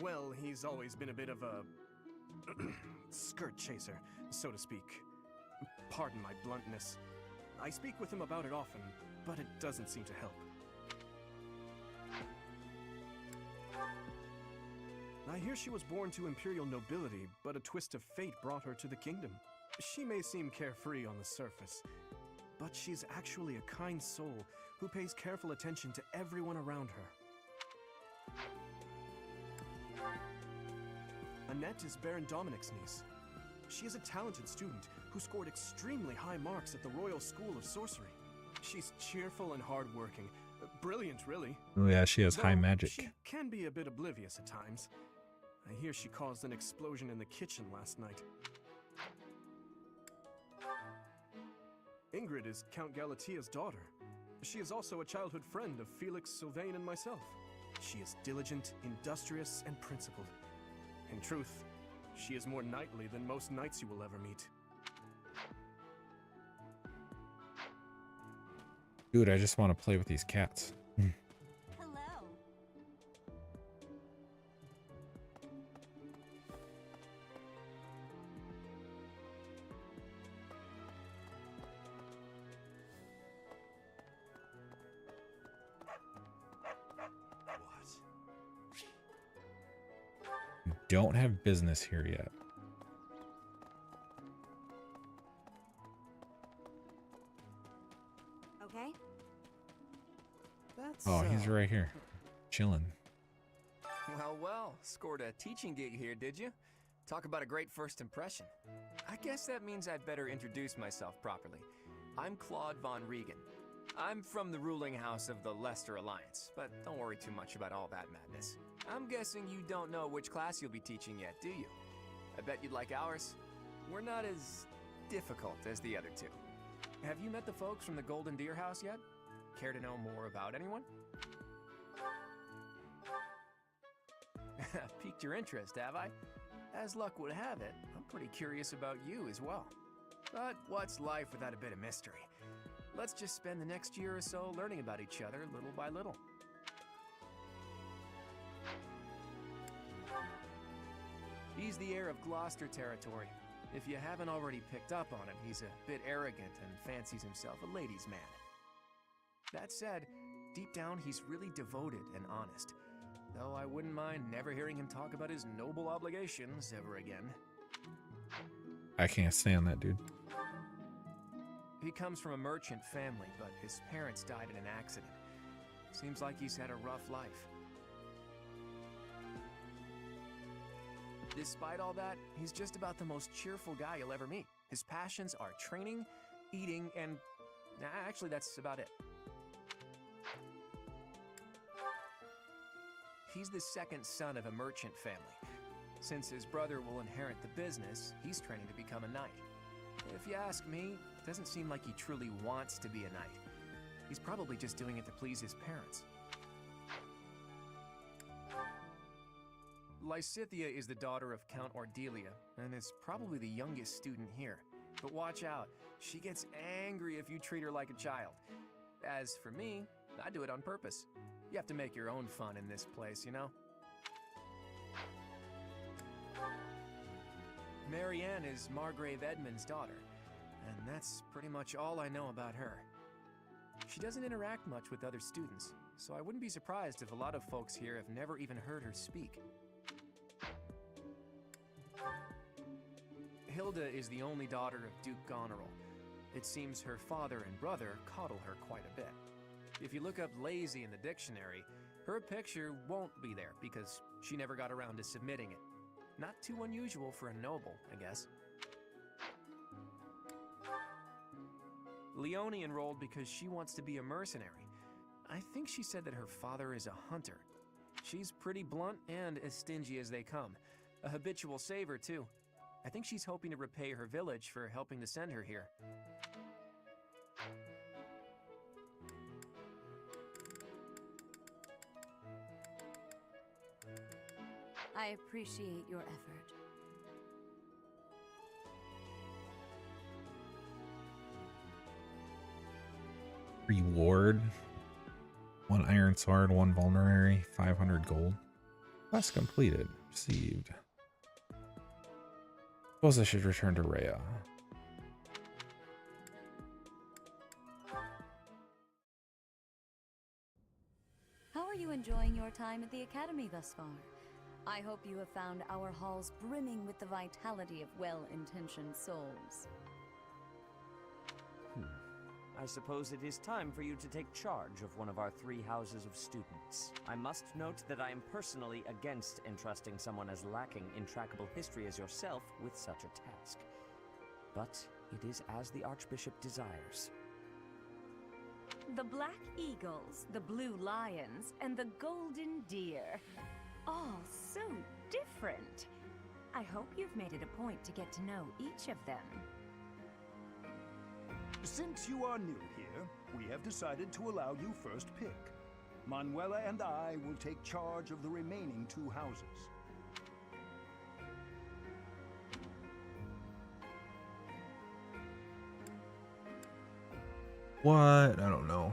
well, he's always been a bit of a skirt chaser, so to speak. Pardon my bluntness. I speak with him about it often, but it doesn't seem to help. I hear she was born to imperial nobility, but a twist of fate brought her to the kingdom. She may seem carefree on the surface, but she's actually a kind soul who pays careful attention to everyone around her. Annette is Baron Dominic's niece. She is a talented student who scored extremely high marks at the Royal School of Sorcery. She's cheerful and hardworking, brilliant, really. Oh yeah, she has high Though magic. She can be a bit oblivious at times. I hear she caused an explosion in the kitchen last night. Ingrid is Count Galatia's daughter. She is also a childhood friend of Felix, Sylvain, and myself. She is diligent, industrious, and principled. In truth, she is more knightly than most knights you will ever meet. Dude, I just want to play with these cats. Hello. Don't have business here yet. Okay. That's, Oh, he's right here. Chilling. Well, scored a teaching gig here, did you? Talk about a great first impression. I guess that means I'd better introduce myself properly. I'm Claude von Regan. I'm from the ruling house of the Leicester Alliance, but don't worry too much about all that madness. I'm guessing you don't know which class you'll be teaching yet, do you? I bet you'd like ours. We're not as difficult as the other two. Have you met the folks from the Golden Deer House yet? Care to know more about anyone? Piqued your interest, have I? As luck would have it, I'm pretty curious about you as well. But what's life without a bit of mystery? Let's just spend the next year or so learning about each other little by little. He's the heir of Gloucester territory. If you haven't already picked up on it, he's a bit arrogant and fancies himself a ladies' man. That said, deep down he's really devoted and honest. Though I wouldn't mind never hearing him talk about his noble obligations ever again. I can't stand that dude. He comes from a merchant family, but his parents died in an accident. Seems like he's had a rough life. Despite all that, he's just about the most cheerful guy you'll ever meet. His passions are training, eating, and... actually, that's about it. He's the second son of a merchant family. Since his brother will inherit the business, he's training to become a knight. If you ask me, it doesn't seem like he truly wants to be a knight. He's probably just doing it to please his parents. Lysithea is the daughter of Count Ordelia, and is probably the youngest student here. But watch out, she gets angry if you treat her like a child. As for me, I do it on purpose. You have to make your own fun in this place, you know? Marianne is Margrave Edmund's daughter, and that's pretty much all I know about her. She doesn't interact much with other students, so I wouldn't be surprised if a lot of folks here have never even heard her speak. Hilda is the only daughter of Duke Goneril. It seems her father and brother coddle her quite a bit. If you look up lazy in the dictionary, her picture won't be there because she never got around to submitting it. Not too unusual for a noble, I guess. Leonie enrolled because she wants to be a mercenary. I think she said that her father is a hunter. She's pretty blunt and as stingy as they come. A habitual saver, too. I think she's hoping to repay her village for helping to send her here. I appreciate your effort. Reward. 1 iron sword, 1 vulnerary, 500 gold. Quest completed. Received. Suppose I should return to Rhea. How are you enjoying your time at the Academy thus far? I hope you have found our halls brimming with the vitality of well-intentioned souls. I suppose it is time for you to take charge of one of our 3 houses of students. I must note that I am personally against entrusting someone as lacking in trackable history as yourself with such a task. But it is as the Archbishop desires. The black eagles, the blue lions, and the golden deer. All so different. I hope you've made it a point to get to know each of them. Since you are new here, we have decided to allow you first pick. Manuela and I will take charge of the remaining 2 houses. What? I don't know.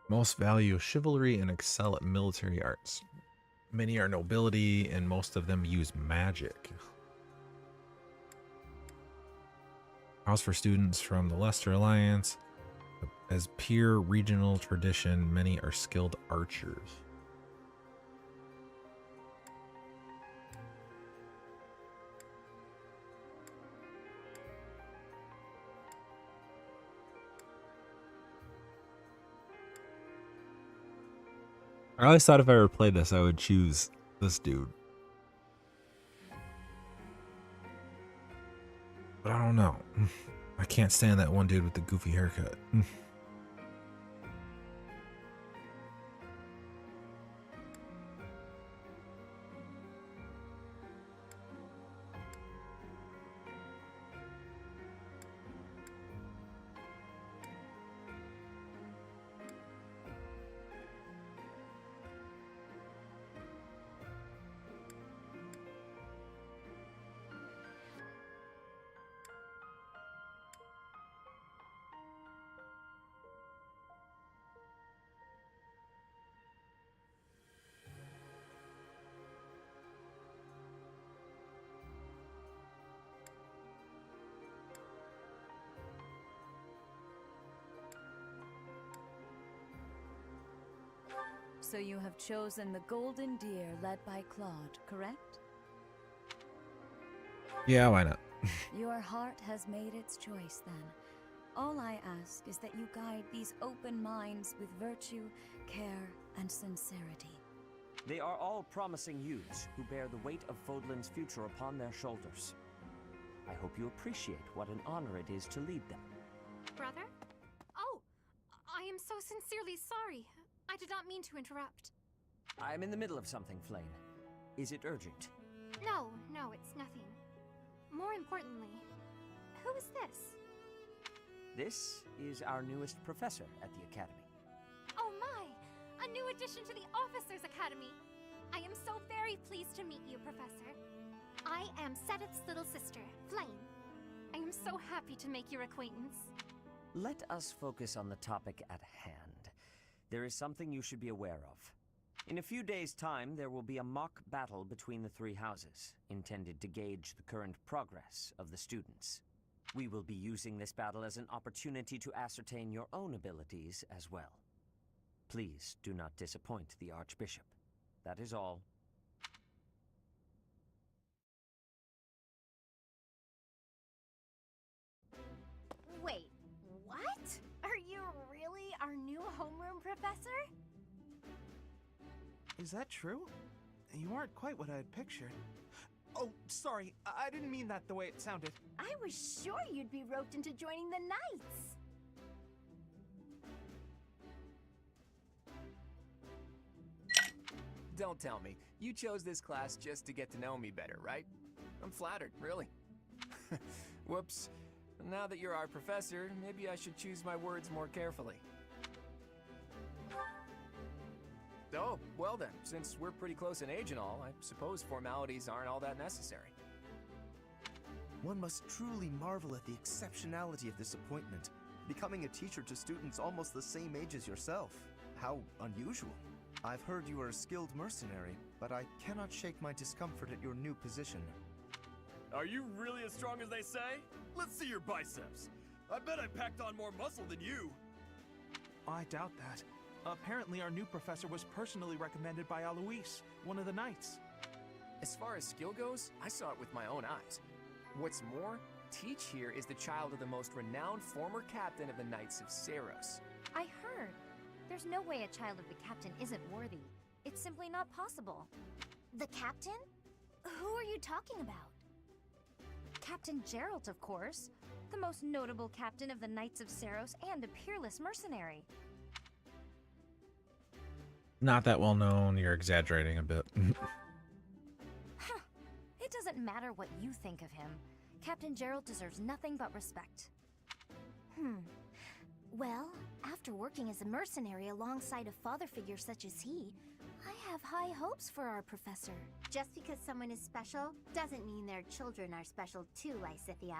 Most value chivalry and excel at military arts. Many are nobility, and most of them use magic. House for students from the Leicester Alliance. As peer regional tradition, many are skilled archers. I always thought if I ever played this, I would choose this dude. But I don't know. I can't stand that one dude with the goofy haircut. So you have chosen the Golden Deer led by Claude, correct? Yeah, why not? Your heart has made its choice then. All I ask is that you guide these open minds with virtue, care, and sincerity. They are all promising youths who bear the weight of Fódlan's future upon their shoulders. I hope you appreciate what an honor it is to lead them. Brother? Oh, I am so sincerely sorry. I did not mean to interrupt. I'm in the middle of something, Flame. Is it urgent? No, it's nothing. More importantly, who is this? This is our newest professor at the Academy. Oh my! A new addition to the Officers' Academy! I am so very pleased to meet you, Professor. I am Sedith's little sister, Flame. I am so happy to make your acquaintance. Let us focus on the topic at hand. There is something you should be aware of. In a few days' time, there will be a mock battle between the 3 houses, intended to gauge the current progress of the students. We will be using this battle as an opportunity to ascertain your own abilities as well. Please do not disappoint the Archbishop. That is all. Wait, what? Are you really our new homeroom professor? Is that true? You aren't quite what I had pictured. Oh, sorry. I didn't mean that the way it sounded. I was sure you'd be roped into joining the Knights. Don't tell me. You chose this class just to get to know me better, right? I'm flattered, really. Whoops. Now that you're our professor, maybe I should choose my words more carefully. Oh, well then, since we're pretty close in age and all, I suppose formalities aren't all that necessary. One must truly marvel at the exceptionality of this appointment, becoming a teacher to students almost the same age as yourself. How unusual. I've heard you are a skilled mercenary, but I cannot shake my discomfort at your new position. Are you really as strong as they say? Let's see your biceps. I bet I packed on more muscle than you. I doubt that. Apparently our new professor was personally recommended by Alois, one of the Knights. As far as skill goes, I saw it with my own eyes. What's more, Teach here is the child of the most renowned former captain of the Knights of Saros. I heard. There's no way a child of the captain isn't worthy. It's simply not possible. The captain? Who are you talking about? Captain Geralt, of course. The most notable captain of the Knights of Seiros and a peerless mercenary. Not that well known. You're exaggerating a bit. Huh. It doesn't matter what you think of him. Captain Geralt deserves nothing but respect. Well, after working as a mercenary alongside a father figure such as he, I have high hopes for our professor. Just because someone is special doesn't mean their children are special too, Lysithia.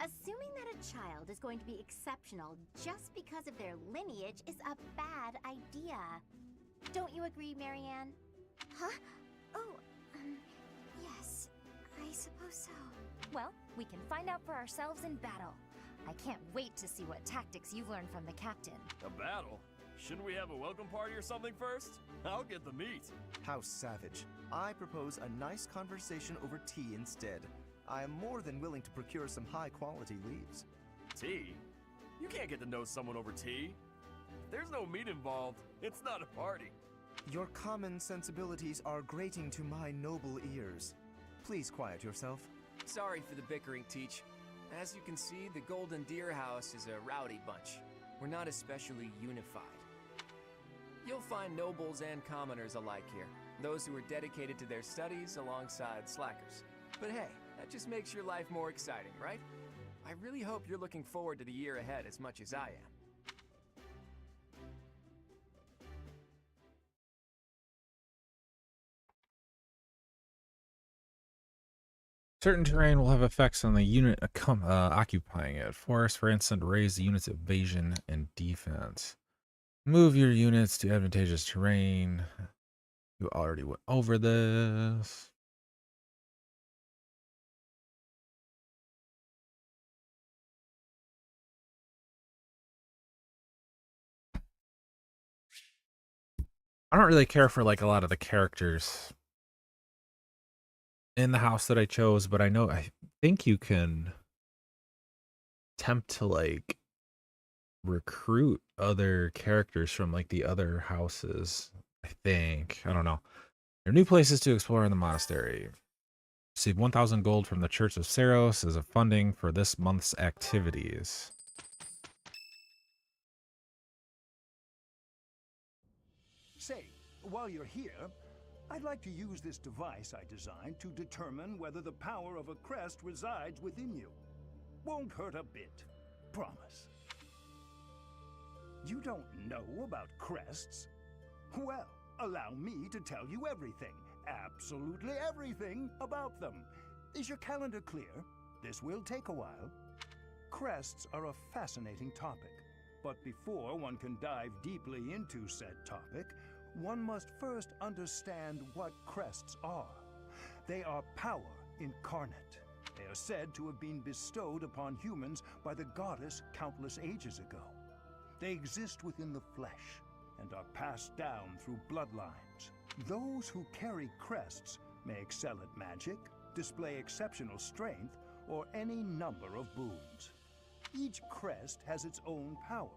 Assuming that a child is going to be exceptional just because of their lineage is a bad idea. Don't you agree, Marianne? Huh? Oh, yes, I suppose so. Well, we can find out for ourselves in battle. I can't wait to see what tactics you've learned from the captain. A battle? Shouldn't we have a welcome party or something first? I'll get the meat. How savage. I propose a nice conversation over tea instead. I am more than willing to procure some high-quality leaves. Tea? You can't get to know someone over tea. If there's no meat involved, it's not a party. Your common sensibilities are grating to my noble ears. Please quiet yourself. Sorry for the bickering, Teach. As you can see, the Golden Deer House is a rowdy bunch. We're not especially unified. You'll find nobles and commoners alike here, those who are dedicated to their studies alongside slackers. But hey, that just makes your life more exciting, right? I really hope you're looking forward to the year ahead as much as I am. Certain terrain will have effects on the unit occupying it. Forests, for instance, raise the unit's evasion and defense. Move your units to advantageous terrain. You already went over this. I don't really care for like a lot of the characters in the house that I chose, but I think you can attempt to like recruit other characters from like the other houses. I don't know. There are new places to explore in the monastery. Receive 1,000 gold from the Church of Seiros as a funding for this month's activities. Say, while you're here, I'd like to use this device I designed to determine whether the power of a crest resides within you. Won't hurt a bit. Promise. You don't know about crests? Well, allow me to tell you everything, absolutely everything about them. Is your calendar clear? This will take a while. Crests are a fascinating topic, but before one can dive deeply into said topic, one must first understand what crests are. They are power incarnate. They are said to have been bestowed upon humans by the goddess countless ages ago. They exist within the flesh and are passed down through bloodlines. Those who carry crests may excel at magic, display exceptional strength, or any number of boons. Each crest has its own power,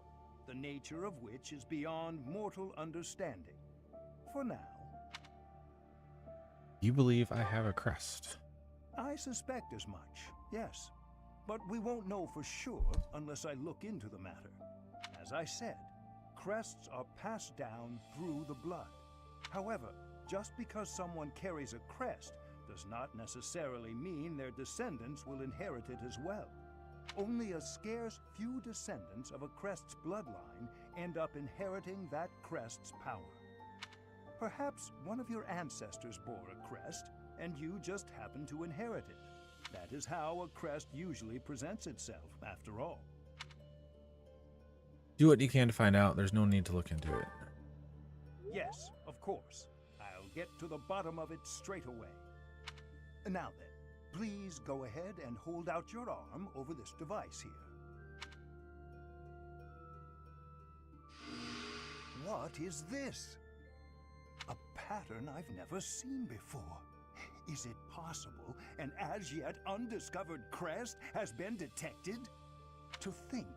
the nature of which is beyond mortal understanding. For now. You believe I have a crest? I suspect as much, yes. But we won't know for sure unless I look into the matter. As I said, crests are passed down through the blood. However, just because someone carries a crest does not necessarily mean their descendants will inherit it as well. Only a scarce few descendants of a crest's bloodline end up inheriting that crest's power. Perhaps one of your ancestors bore a crest, and you just happen to inherit it. That is how a crest usually presents itself, after all. Do what you can to find out. There's no need to look into it. Yes, of course. I'll get to the bottom of it straight away. Now then, please go ahead and hold out your arm over this device here. What is this? A pattern I've never seen before. Is it possible an as-yet undiscovered crest has been detected? To think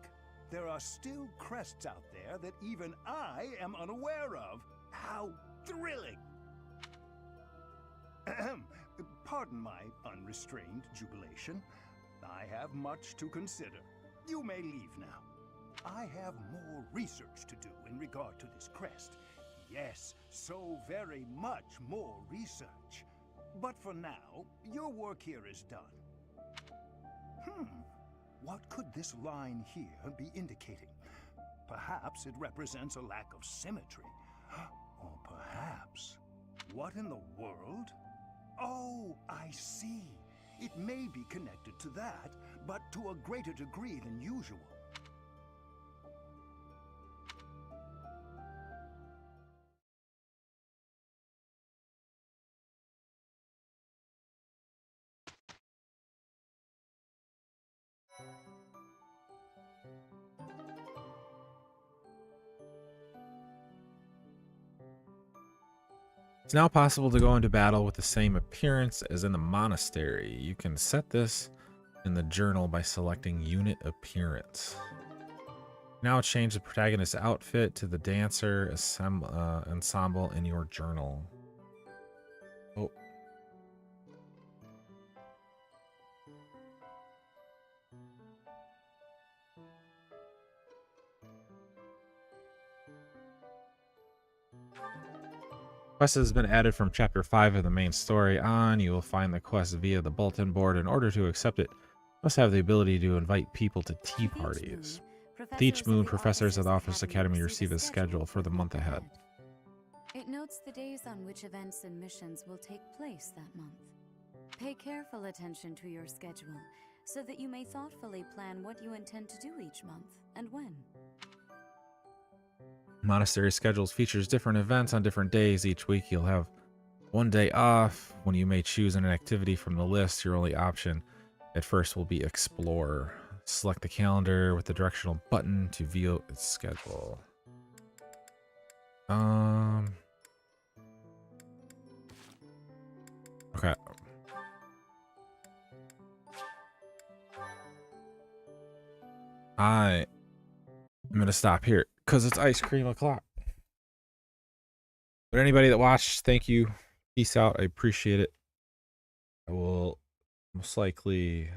there are still crests out there that even I am unaware of. How thrilling! Pardon my unrestrained jubilation. I have much to consider. You may leave now. I have more research to do in regard to this crest. Yes, so very much more research. But for now, your work here is done. What could this line here be indicating? Perhaps it represents a lack of symmetry. Or perhaps... What in the world? Oh, I see. It may be connected to that, but to a greater degree than usual. It's now possible to go into battle with the same appearance as in the monastery. You can set this in the journal by selecting unit appearance. Now change the protagonist's outfit to the dancer ensemble in your journal. Oh. Quest has been added from chapter 5 of the main story on. You will find the quest via the bulletin board. In order to accept it, you must have the ability to invite people to tea parties. With each moon, professors at the Office Academy receive a schedule for the month ahead. It notes the days on which events and missions will take place that month. Pay careful attention to your schedule so that you may thoughtfully plan what you intend to do each month and when. Monastery schedules features different events on different days. Each week you'll have one day off when you may choose an activity from the list. Your only option at first will be Explore. Select the calendar with the directional button to view its schedule. Okay. I'm gonna stop here because it's ice cream o'clock. But anybody that watched, thank you. Peace out. I appreciate it. I will most likely